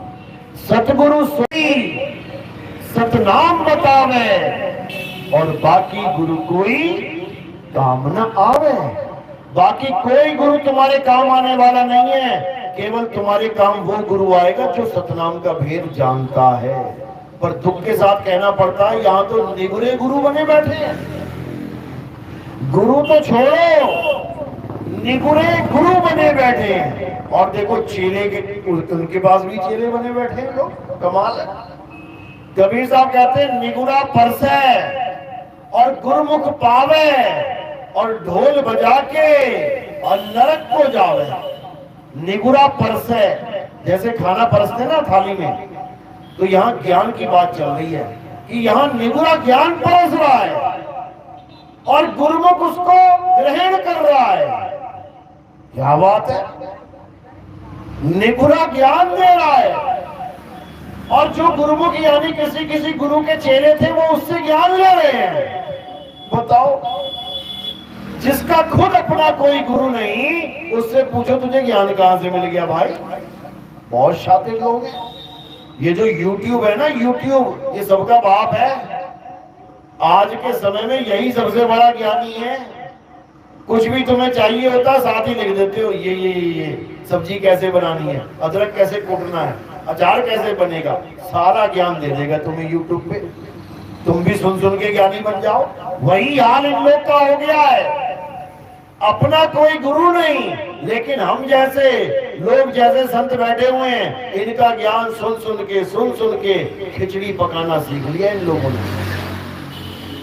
सतगुरु सोई सतनाम बतावे, और बाकी गुरु कोई काम न आवे। बाकी कोई गुरु तुम्हारे काम आने वाला नहीं है, केवल तुम्हारे काम वो गुरु आएगा जो सतनाम का भेद जानता है। पर दुख के साथ कहना पड़ता है, यहाँ तो निगुरे गुरु बने बैठे हैं। गुरु तो छोड़ो, निगुरे गुरु बने बैठे हैं। और देखो चेले के, उनके पास भी चेले बने बैठे हैं लोग, कमाल है। कबीर साहब कहते हैं निगुरा परसे और गुरुमुख पावे, और ढोल बजा के और नरक को जावे। निगुरा परसे, जैसे खाना परसते ना थाली में, तो यहाँ ज्ञान की बात चल रही है कि यहाँ निगुरा ज्ञान परस रहा है और गुरुमुख उसको ग्रहण कर रहा है। क्या बात है! निगुरा ज्ञान दे रहा है, और जो गुरुमुख यानी किसी किसी गुरु के चेले थे वो उससे ज्ञान ले रहे हैं। बताओ, जिसका खुद अपना कोई गुरु नहीं, उससे पूछो तुझे ज्ञान कहां से मिल गया भाई। बहुत शातिर लोग हैं। ये जो YouTube है ना, YouTube ये सबका बाप है। आज के समय में यही सबसे बड़ा ज्ञानी है। कुछ भी तुम्हें चाहिए होता साथ ही लिख देते हो, ये सब्जी कैसे बनानी है, अदरक कैसे कूटना है, अचार कैसे बनेगा, सारा ज्ञान दे देगा तुम्हें YouTube पे। तुम भी सुन सुन के ज्ञानी बन जाओ। वही हाल इन लोग का हो गया है। अपना कोई गुरु नहीं, लेकिन हम जैसे लोग, जैसे संत बैठे हुए हैं, इनका ज्ञान सुन सुन के खिचड़ी पकाना सीख लिया इन लोगों ने।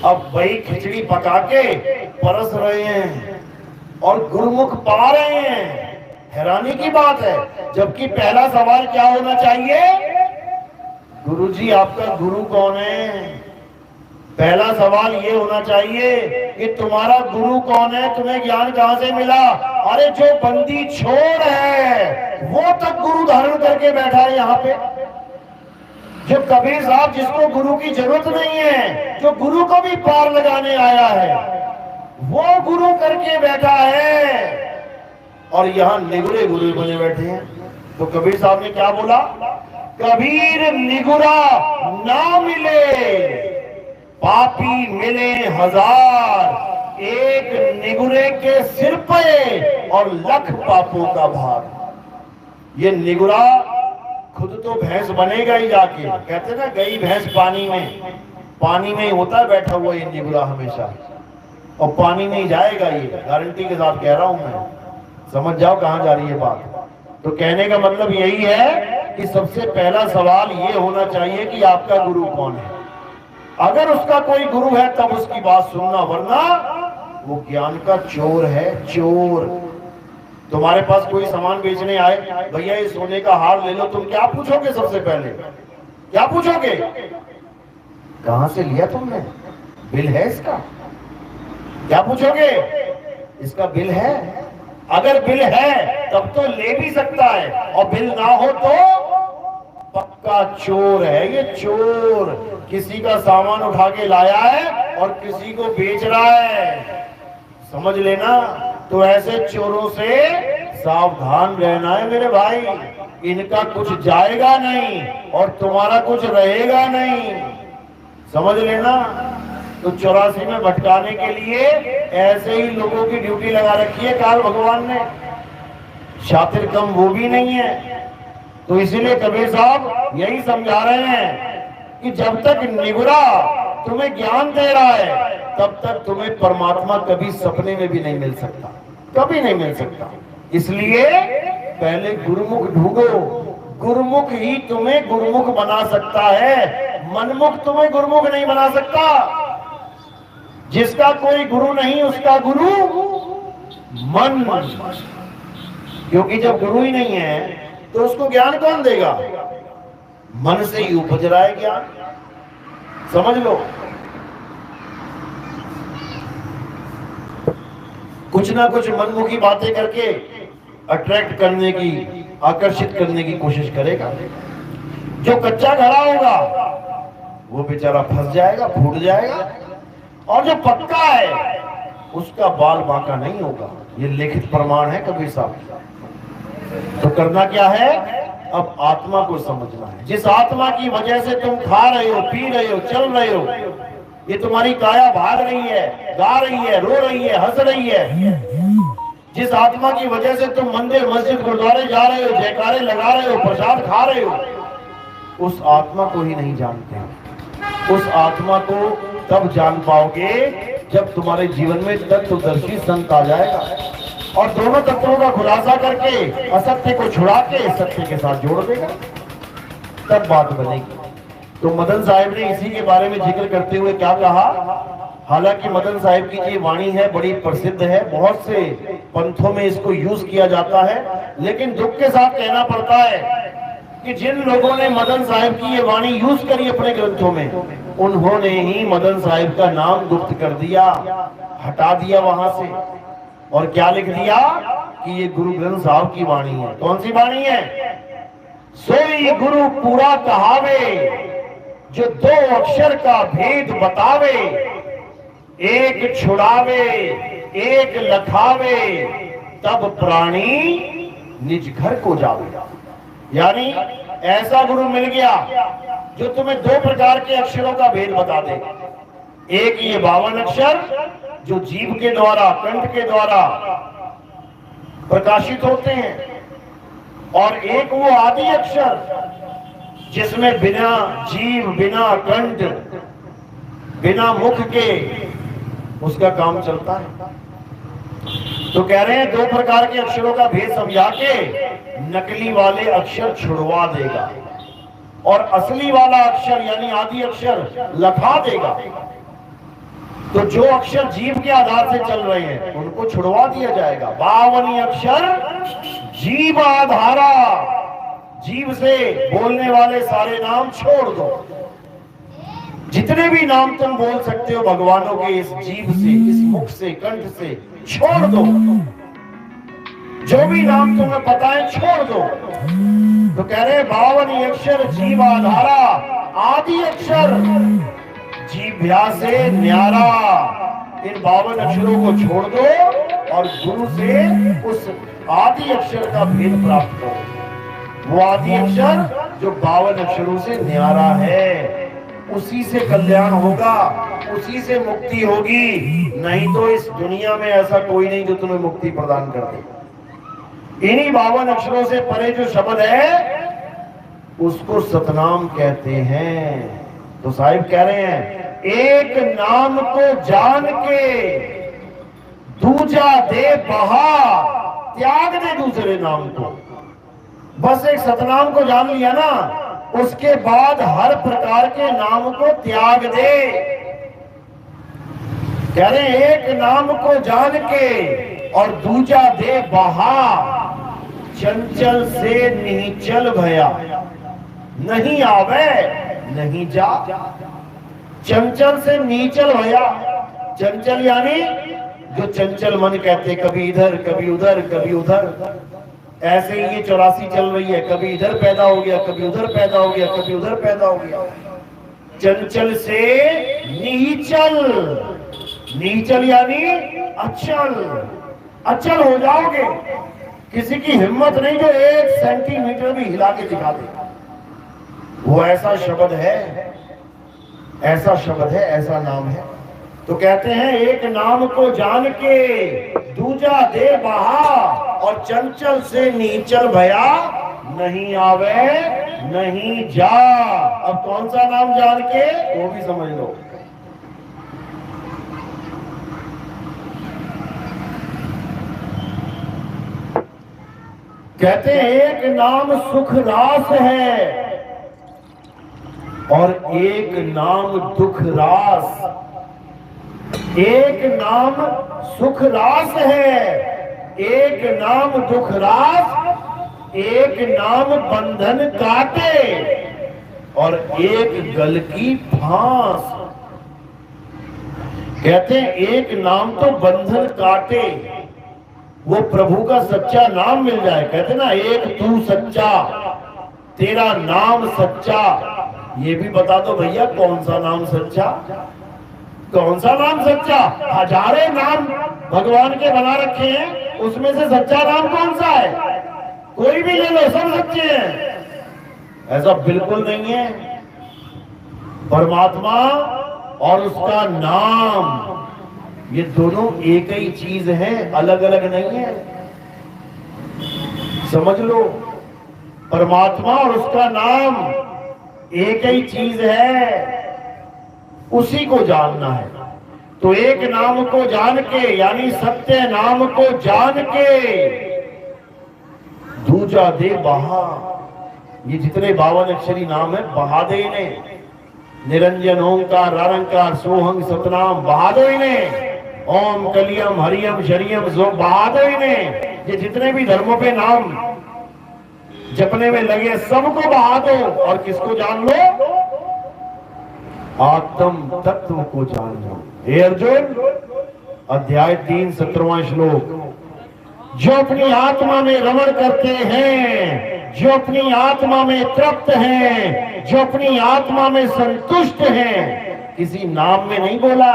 अब वही खिचड़ी पका के परस रहे हैं और गुरुमुख पा रहे हैं। हैरानी की बात है। जबकि पहला सवाल क्या होना चाहिए? गुरुजी आपका गुरु कौन है? पहला सवाल ये होना चाहिए कि तुम्हारा गुरु कौन है, तुम्हें ज्ञान कहां से मिला। अरे जो बंदी छोड़ है वो तक गुरु धारण करके बैठा है यहाँ पे। जो कबीर साहब, जिसको गुरु की जरूरत नहीं है, जो गुरु को भी पार लगाने आया है, वो गुरु करके बैठा है। और यहाँ निगुरे गुरु बने बैठे हैं। तो कबीर साहब ने क्या बोला? कबीर निगुरा ना मिले, पापी मिले 1000, एक निगुरे के सिर पे और लख पापों का भार। ये निगुरा खुद तो भैंस बनेगा ही जाके। कहते ना गई भैंस पानी में ही होता है बैठा हुआ ये निगुरा हमेशा, और पानी में ही जाएगा। ये गारंटी के साथ कह रहा हूं मैं। समझ जाओ कहां जा रही है बात। तो कहने का मतलब यही है कि सबसे पहला सवाल ये होना चाहिए कि आपका गुरु कौन है। अगर उसका कोई गुरु है तब उसकी बात सुनना, वरना वो ज्ञान का चोर है, चोर। तुम्हारे पास कोई सामान बेचने आए, भैया ये सोने का हार ले लो, तुम क्या पूछोगे? सबसे पहले क्या पूछोगे? कहां से लिया तुमने? बिल है इसका? क्या पूछोगे? इसका बिल है? अगर बिल है तब तो ले भी सकता है, और बिल ना हो तो पक्का चोर है ये, चोर। किसी का सामान उठा के लाया है और किसी को बेच रहा है, समझ लेना। तो ऐसे चोरों से सावधान रहना है मेरे भाई। इनका कुछ जाएगा नहीं और तुम्हारा कुछ रहेगा नहीं, समझ लेना। तो 84 में भटकाने के लिए ऐसे ही लोगों की ड्यूटी लगा रखी है काल भगवान ने। शातिर कम वो भी नहीं है। तो इसीलिए कबीर साहब यही समझा रहे हैं कि जब तक निगुरा तुम्हें ज्ञान दे रहा है तब तक तुम्हें परमात्मा कभी सपने में भी नहीं मिल सकता, कभी नहीं मिल सकता। इसलिए पहले गुरुमुख ढूंढो, गुरुमुख ही तुम्हें गुरुमुख बना सकता है, मनमुख तुम्हें गुरुमुख नहीं बना सकता। जिसका कोई गुरु नहीं उसका गुरु मन, क्योंकि जब गुरु ही नहीं है तो उसको ज्ञान कौन देगा? मन से ही उपज रहा है ज्ञान, समझ लो। कुछ ना कुछ मनमुखी बातें करके अट्रैक्ट करने की, आकर्षित करने की कोशिश करेगा। जो कच्चा घड़ा होगा वो बेचारा फंस जाएगा, फूट जाएगा, और जो पक्का है उसका बाल बांका नहीं होगा। ये लिखित प्रमाण है कबीर साहब। तो करना क्या है? अब आत्मा को समझना है। जिस आत्मा की वजह से तुम खा रहे हो, पी रहे हो, चल रहे हो, ये तुम्हारी काया भाग रही है, गा रही है, रो रही है, हंस रही है, जिस आत्मा की वजह से तुम मंदिर मस्जिद गुरुद्वारे जा रहे हो, जयकारे लगा रहे हो, प्रसाद खा रहे हो, उस आत्मा को ही नहीं जानते। उस आत्मा को तब जान पाओगे जब तुम्हारे जीवन में तत्वदर्शी संत आ जाएगा और दोनों तत्वों का खुलासा करके असत्य को छुड़ा के सत्य के साथ जोड़ देगा, तब बात बनेगी। तो मदन साहिब ने इसी के बारे में जिक्र करते हुए क्या कहा? हालांकि मदन साहिब की ये वाणी है, बड़ी प्रसिद्ध है, बहुत से पंथों में इसको यूज किया जाता है, लेकिन दुख के साथ कहना पड़ता है कि जिन लोगों ने मदन साहिब की ये वाणी यूज करी अपने ग्रंथों में, उन्होंने ही मदन साहिब का नाम गुप्त कर दिया, हटा दिया वहां से, और क्या लिख दिया कि ये गुरु ग्रंथ साहब की वाणी है। कौन सी वाणी है? सोई गुरु पूरा कहावे, जो दो अक्षर का भेद बतावे, एक छुड़ावे एक लखावे, तब प्राणी निज घर को जावे। यानी ऐसा गुरु मिल गया जो तुम्हें दो प्रकार के अक्षरों का भेद बता दे। एक ये 52 अक्षर जो जीव के द्वारा, कंठ के द्वारा प्रकाशित होते हैं, और एक वो आदि अक्षर जिसमें बिना जीव, बिना कंठ, बिना मुख के उसका काम चलता है। तो कह रहे हैं दो प्रकार के अक्षरों का भेद समझा के नकली वाले अक्षर छुड़वा देगा और असली वाला अक्षर यानी आदि अक्षर लखा देगा। तो जो अक्षर जीव के आधार से चल रहे हैं उनको छुड़वा दिया जाएगा। 52 अक्षर जीव आधारा, जीव से बोलने वाले सारे नाम छोड़ दो। जितने भी नाम तुम बोल सकते हो भगवानों के, इस जीव से, इस मुख से, कंठ से छोड़ दो। जो भी नाम तुम्हें पता है छोड़ दो। तो कह रहे 52 अक्षर जीव आधारा, आदि अक्षर जीभ्या से न्यारा। इन 52 अक्षरों को छोड़ दो और गुरु से उस आदि अक्षर का भेद प्राप्त करो। वो आदि अक्षर जो 52 अक्षरों से न्यारा है, उसी से कल्याण होगा, उसी से मुक्ति होगी। नहीं तो इस दुनिया में ऐसा कोई नहीं जो तुम्हें मुक्ति प्रदान कर दे। इन्हीं 52 अक्षरों से परे जो शब्द है उसको सतनाम कहते हैं। तो साहिब कह रहे हैं एक नाम को जान के दूजा दे बहा, त्याग दे दूसरे नाम को। बस एक सतनाम को जान लिया ना, उसके बाद हर प्रकार के नाम को त्याग दे। कह रहे एक नाम को जान के और दूजा दे बहा, चंचल से नीचल भया, नहीं आवे नहीं जा। चंचल से नीचल भया, चंचल यानी जो चंचल मन कहते, कभी इधर कभी उधर कभी उधर, ऐसे ही ये 84 चल रही है, कभी इधर पैदा हो गया, कभी उधर पैदा हो गया, कभी उधर पैदा हो गया। चंचल से नीचल, नीचल यानी अचल, अचल हो जाओगे। किसी की हिम्मत नहीं जो 1 सेंटीमीटर भी हिला के दिखा दे। वो ऐसा शब्द है, ऐसा शब्द है, ऐसा नाम है। तो कहते हैं एक नाम को जान के दूजा दे बहा, और चंचल से नीचल भया, नहीं आवे नहीं जा। अब कौन सा नाम जान के वो भी समझ लो। कहते हैं एक नाम सुख रास है और एक नाम दुख रास। एक नाम सुख रास है, एक नाम दुख रास, एक नाम बंधन काटे और एक गल की फांस। कहते हैं एक नाम तो बंधन काटे, वो प्रभु का सच्चा नाम मिल जाए। कहते ना एक तू सच्चा, तेरा नाम सच्चा। ये भी बता दो भैया कौन सा नाम सच्चा, कौन सा नाम सच्चा? हजारों नाम भगवान के बना रखे हैं, उसमें से सच्चा नाम कौन सा है? कोई भी ले लो, सब सच्चे हैं। ऐसा बिल्कुल नहीं है। परमात्मा और उसका नाम ये दोनों एक ही चीज है, अलग अलग नहीं है। समझ लो, परमात्मा और उसका नाम एक ही चीज है, उसी को जानना है। तो एक नाम को जान के, यानी सत्य नाम को जान के दूजा दे बहा। ये जितने 52 अक्षरी नाम है बहा दे इन्हें। निरंजन ओंकार रारंकार सोहंग सतनाम बहा दो इन्हें। ओम कलियम हरियम शरियम सो बहा दो इन्हें। ये जितने भी धर्मों पे नाम जपने में लगे सबको बहा दो और किसको जान लो? आत्म तत्व को जान लो। हे अर्जुन, अध्याय 3 17वां श्लोक। जो अपनी आत्मा में रमण करते हैं, जो अपनी आत्मा में तृप्त हैं, जो अपनी आत्मा में संतुष्ट हैं, किसी नाम में नहीं बोला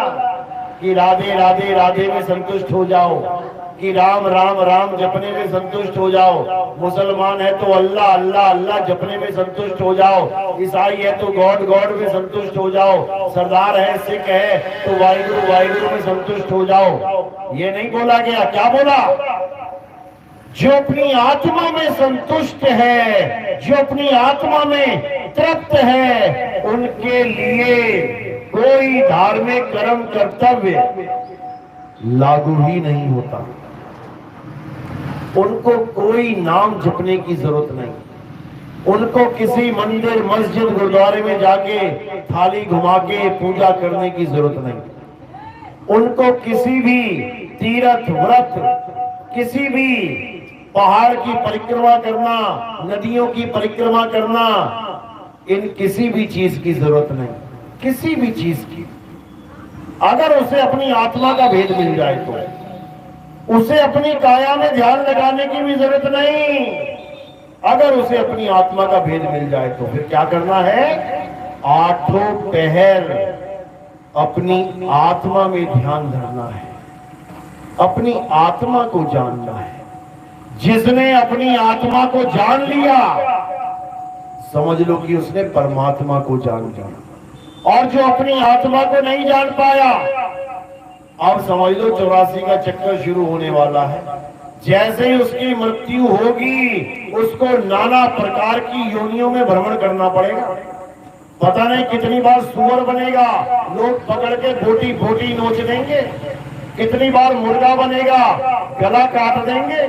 कि राधे राधे राधे में संतुष्ट हो जाओ, कि राम राम राम जपने में संतुष्ट हो जाओ। मुसलमान है तो अल्लाह अल्लाह अल्लाह जपने में संतुष्ट हो जाओ। ईसाई है तो गॉड गॉड में संतुष्ट हो जाओ। सरदार है, सिख है तो वाहिगुरु वाहिगुरु में संतुष्ट हो जाओ। ये नहीं बोला गया। क्या बोला? जो अपनी आत्मा में संतुष्ट है, जो अपनी आत्मा में तृप्त है, उनके लिए कोई धार्मिक कर्म कर्तव्य लागू ही नहीं होता। उनको कोई नाम जपने की जरूरत नहीं। उनको किसी मंदिर मस्जिद गुरुद्वारे में जाके थाली घुमा के पूजा करने की जरूरत नहीं। उनको किसी भी तीर्थ व्रत, किसी भी पहाड़ की परिक्रमा करना, नदियों की परिक्रमा करना, इन किसी भी चीज की जरूरत नहीं। किसी भी चीज की। अगर उसे अपनी आत्मा का भेद मिल जाए तो उसे अपनी काया में ध्यान लगाने की भी जरूरत नहीं। अगर उसे अपनी आत्मा का भेद मिल जाए तो फिर क्या करना है? आठों पहर अपनी आत्मा में ध्यान धरना है, अपनी आत्मा को जानना है। जिसने अपनी आत्मा को जान लिया, समझ लो कि उसने परमात्मा को जान लिया। और जो अपनी आत्मा को नहीं जान पाया, अब समझ लो 84 का चक्कर शुरू होने वाला है। जैसे ही उसकी मृत्यु होगी, उसको नाना प्रकार की योनियों में भ्रमण करना पड़ेगा। पता नहीं कितनी बार सुअर बनेगा, लोग पकड़ के बोटी बोटी नोच देंगे। कितनी बार मुर्गा बनेगा, गला काट देंगे।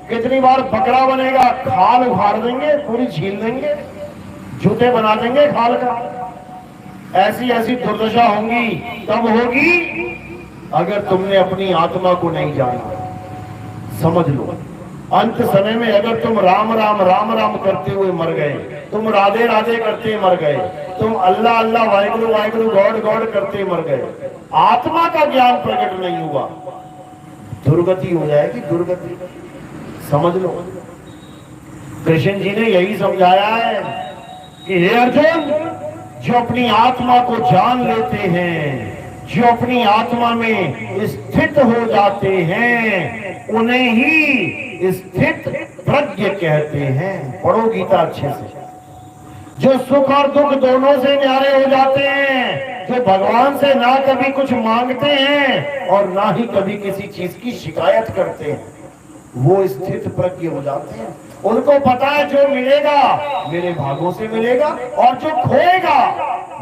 कितनी बार बकरा बनेगा, खाल उखाड़ देंगे, पूरी छील देंगे, जूते बना देंगे खाल का। ऐसी ऐसी दुर्दशा होंगी। तब होगी अगर तुमने अपनी आत्मा को नहीं जाना। समझ लो, अंत समय में अगर तुम राम राम राम राम करते हुए मर गए, तुम राधे राधे करते मर गए, तुम अल्लाह अल्लाह वाहिगुरु वाहिगुरु गॉड गॉड करते मर गए, आत्मा का ज्ञान प्रकट नहीं हुआ, दुर्गति हो जाएगी, दुर्गति। समझ लो, कृष्ण जी ने यही समझाया है कि हे अर्जुन, जो अपनी आत्मा को जान लेते हैं, जो अपनी आत्मा में स्थित हो जाते हैं, उन्हें ही स्थित प्रज्ञ कहते हैं। पढ़ो गीता अच्छे से। जो सुख और दुख दोनों से न्यारे हो जाते हैं, जो भगवान से ना कभी कुछ मांगते हैं और ना ही कभी किसी चीज की शिकायत करते हैं, वो स्थित प्रज्ञ हो जाते हैं। उनको पता है जो मिलेगा मेरे भागों से मिलेगा और जो खोएगा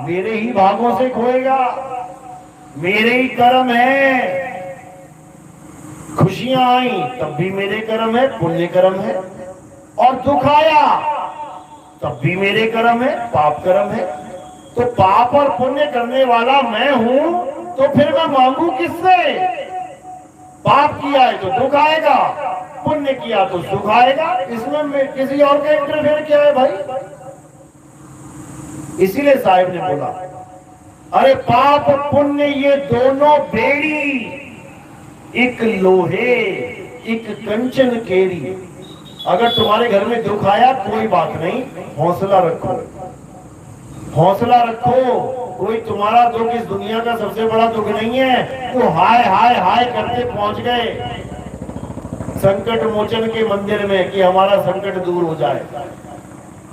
मेरे ही भागों से खोएगा। मेरे ही कर्म है। खुशियां आई तब भी मेरे कर्म है, पुण्य कर्म है। और दुख आया तब भी मेरे कर्म है, पाप कर्म है। तो पाप और पुण्य करने वाला मैं हूं, तो फिर मैं मांगू किससे? पाप किया है तो दुख आएगा, पुण्य किया तो सुख आएगा। इसमें किसी और का इंटरफेयर क्या है भाई? इसीलिए साहिब ने बोला, अरे पाप और पुण्य ये दोनों बेड़ी, एक लोहे एक कंचन केरी। अगर तुम्हारे घर में दुख आया कोई बात नहीं, हौसला रखो, हौसला रखो। कोई तुम्हारा दुख इस दुनिया का सबसे बड़ा दुख नहीं है। तो हाय हाय हाय करते पहुंच गए संकट मोचन के मंदिर में कि हमारा संकट दूर हो जाए।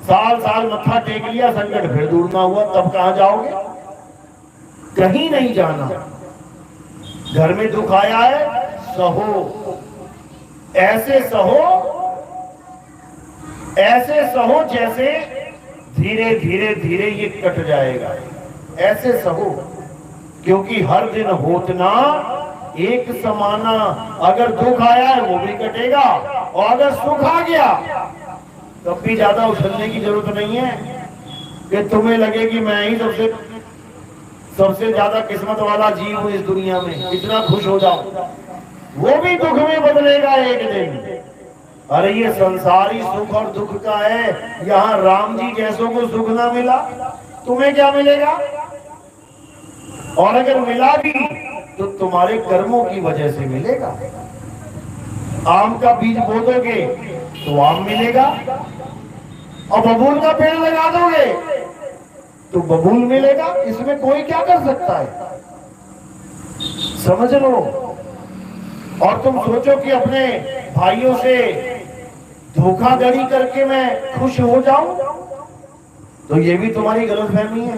साल साल मत्था टेक लिया, संकट फिर दूर ना हुआ, तब कहां जाओगे? कहीं नहीं जाना। घर में दुख आया है, सहो, ऐसे सहो जैसे धीरे धीरे धीरे ये कट जाएगा। ऐसे सहो, क्योंकि हर दिन होतना एक समाना। अगर दुख आया है वो भी कटेगा, और अगर सुख आ गया तब भी ज्यादा उछलने की जरूरत नहीं है कि तुम्हें लगे कि मैं ही सबसे ज्यादा किस्मत वाला जीव हूं इस दुनिया में, इतना खुश हो जाओ। वो भी दुख में बदलेगा एक दिन। अरे ये संसारी सुख और दुख का है। यहाँ राम जी जैसों को सुख ना मिला, तुम्हें क्या मिलेगा? और अगर मिला भी तो तुम्हारे कर्मों की वजह से मिलेगा। आम का बीज बो दोगे तो आम मिलेगा, और बबूल का पेड़ लगा दोगे तो बबूल मिलेगा। इसमें कोई क्या कर सकता है? समझ लो। और तुम सोचो कि अपने भाइयों से धोखाधड़ी करके मैं खुश हो जाऊं, तो ये भी तुम्हारी गलतफहमी है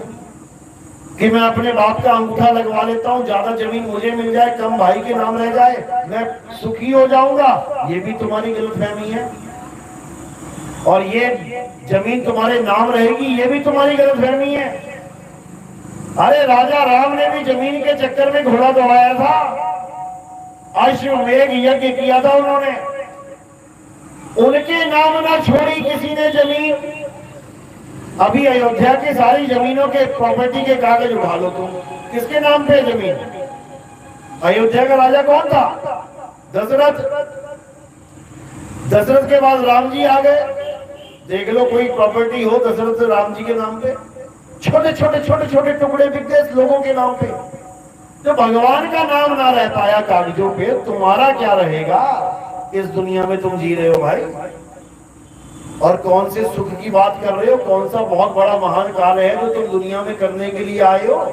कि मैं अपने बाप का अंगूठा लगवा लेता हूं, ज्यादा जमीन मुझे मिल जाए, कम भाई के नाम रह जाए, मैं सुखी हो जाऊंगा। ये भी तुम्हारी गलतफहमी है। और ये जमीन तुम्हारे नाम रहेगी, ये भी तुम्हारी गलतफहमी है। अरे राजा राम ने भी जमीन के चक्कर में घोड़ा दौड़ाया था। अश्वमेध यज्ञ किया था उन्होंने, उनके नाम ना छोड़ी किसी ने जमीन। अभी अयोध्या की सारी जमीनों के प्रॉपर्टी के कागज उठा लो तुम, किसके नाम पे जमीन? अयोध्या का राजा कौन था? दशरथ। दशरथ के बाद राम जी आ गए। देख लो कोई प्रॉपर्टी हो दशरथ राम जी के नाम पे, छोटे छोटे टुकड़े बिक गए लोगों के नाम पे। तो भगवान का नाम ना रह पाया कागजों पे, तुम्हारा क्या रहेगा इस दुनिया में? तुम जी रहे हो भाई, और कौन से सुख की बात कर रहे हो? कौन सा बहुत बड़ा महान कार्य है जो तुम दुनिया में करने के लिए आए हो?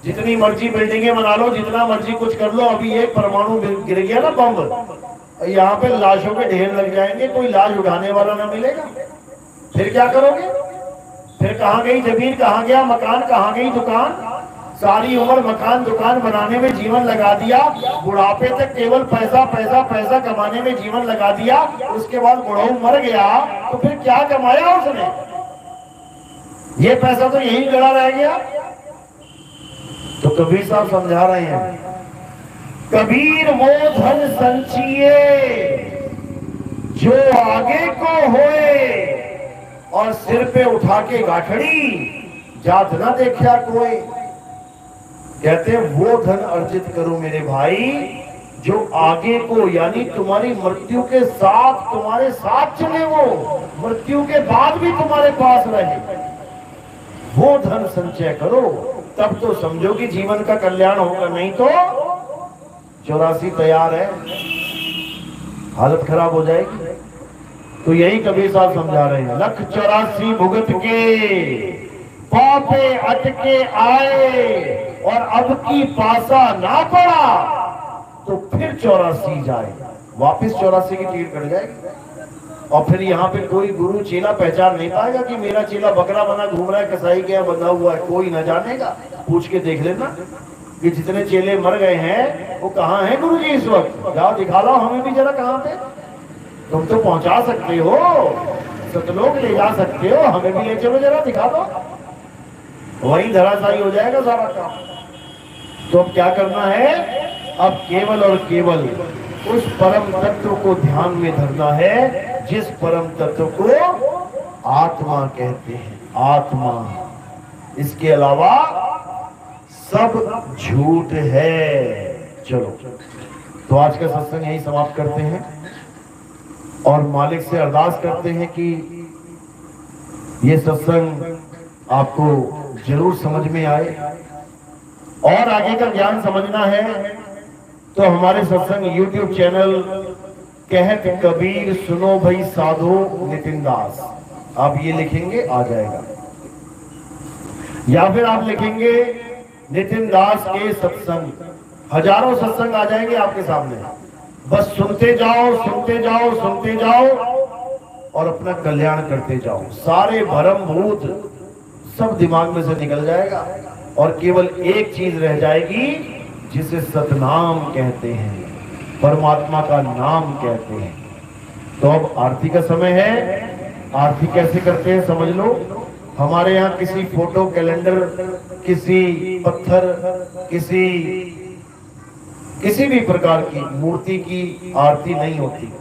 जितनी मर्जी बिल्डिंगें बना लो, जितना मर्जी कुछ कर लो, अभी एक परमाणु गिर गया ना बम, यहाँ पे लाशों के ढेर लग जाएंगे, कोई लाश उठाने वाला ना मिलेगा। फिर क्या करोगे? फिर कहाँ गई जमीन, कहाँ गया मकान, कहाँ गई दुकान? सारी उम्र मकान दुकान बनाने में जीवन लगा दिया, बुढ़ापे तक केवल पैसा पैसा पैसा कमाने में जीवन लगा दिया। उसके बाद बुढ़ऊ मर गया तो फिर क्या कमाया उसने? ये पैसा तो यहीं गड़ा रह गया। तो कबीर साहब समझा रहे हैं, कबीर वो धन संचिए जो आगे को होए, और सिर पे उठा के गाठड़ी जात ना देखा कोई। कहते हैं वो धन अर्जित करो मेरे भाई जो आगे को, यानी तुम्हारी मृत्यु के साथ तुम्हारे साथ चले, वो मृत्यु के बाद भी तुम्हारे पास रहे। वो धन संचय करो, तब तो समझो कि जीवन का कल्याण होगा। नहीं तो 84 तैयार है, हालत खराब हो जाएगी। तो यही कबीर साहब समझा रहे हैं, लख 84 भुगत के पापे अटके आए, और अब की पासा ना पड़ा तो फिर 84 जाए। वापिस 84 की टीट कट जाएगी। और फिर यहाँ पे कोई गुरु चेला पहचान नहीं पाएगा कि मेरा चेला बकरा बना घूम रहा है, कसाई के यहाँ बंधा हुआ है, कोई न जानेगा। पूछ के देख लेना कि जितने चेले मर गए हैं वो कहाँ हैं गुरु जी इस वक्त? जाओ दिखा लो हमें भी जरा कहाँ पे। तुम तो पहुंचा सकते हो, सतलोक ले जा सकते हो, हमें भी ले चलो जरा दिखा दो। वही धराशायी हो जाएगा सारा काम। तो अब क्या करना है? अब केवल और केवल उस परम तत्व को ध्यान में धरना है जिस परम तत्व को आत्मा कहते हैं। आत्मा, इसके अलावा सब झूठ है। चलो तो आज का सत्संग यही समाप्त करते हैं और मालिक से अरदास करते हैं कि ये सत्संग आपको जरूर समझ में आए। और आगे का ज्ञान समझना है तो हमारे सत्संग YouTube चैनल कहत कबीर सुनो भाई साधो नितिन दास, आप ये लिखेंगे आ जाएगा, या फिर आप लिखेंगे नितिन दास के सत्संग, हजारों सत्संग आ जाएंगे आपके सामने। बस सुनते जाओ सुनते जाओ सुनते जाओ और अपना कल्याण करते जाओ। सारे भरम भूत सब दिमाग में से निकल जाएगा और केवल एक चीज रह जाएगी जिसे सतनाम कहते हैं, परमात्मा का नाम कहते हैं। तो अब आरती का समय है। आरती कैसे करते हैं समझ लो। हमारे यहाँ किसी फोटो, कैलेंडर, किसी पत्थर, किसी भी प्रकार की मूर्ति की आरती नहीं होती।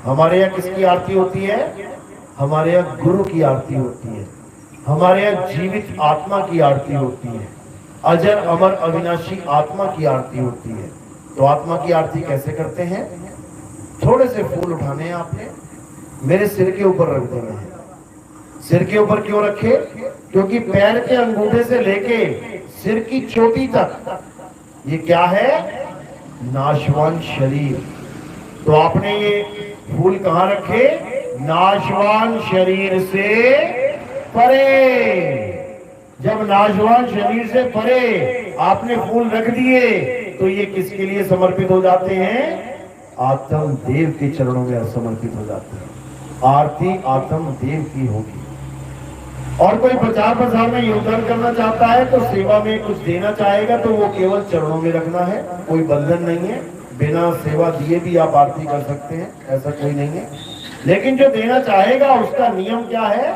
हमारे यहाँ किसकी आरती होती है? हमारे यहाँ गुरु की आरती होती है। हमारे यहाँ जीवित आत्मा की आरती होती है। अजर अमर अविनाशी आत्मा की आरती होती है। तो आत्मा की आरती कैसे करते हैं? थोड़े से फूल उठाने हैं आपने, मेरे सिर के ऊपर रख देने हैं। सिर के ऊपर क्यों रखे? क्योंकि पैर के अंगूठे से लेके सिर की चोटी तक ये क्या है? नाशवान शरीर। तो आपने ये फूल कहाँ रखे? नाशवान शरीर से परे। जब नाशवान शरीर से परे आपने फूल रख दिए तो ये किसके लिए समर्पित हो जाते हैं? आत्म देव के चरणों में समर्पित हो जाते हैं। आरती आत्म देव की होगी। और कोई प्रचार प्रसार में योगदान करना चाहता है तो सेवा में कुछ देना चाहेगा तो वो केवल चरणों में रखना है। कोई बंधन नहीं है, बिना सेवा दिए भी आप आरती कर सकते हैं, ऐसा कोई नहीं है। लेकिन जो देना चाहेगा उसका नियम क्या है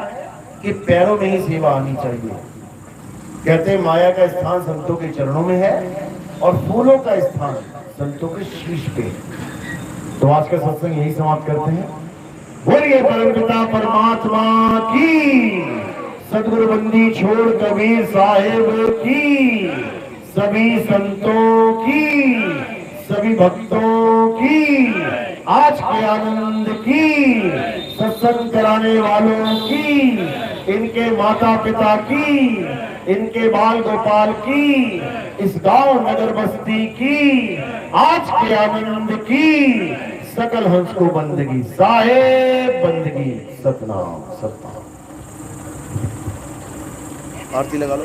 कि पैरों में ही सेवा आनी चाहिए। कहते हैं माया का स्थान संतों के चरणों में है और फूलों का स्थान संतों के शीश पे। तो आज का सत्संग यही समाप्त करते हैं। बोलिए परमपिता परमात्मा की, सदगुरु बंदी छोड़ कबीर साहेब की, सभी संतों की, सभी भक्तों की, आज के आनंद की, सत्संग कराने वालों की, इनके माता पिता की, इनके बाल गोपाल की, इस गांव नगर बस्ती की, आज के आनंद की, सकल हंस को बंदगी, साहेब बंदगी, सतनाम सतनाम। आरती लगा लो।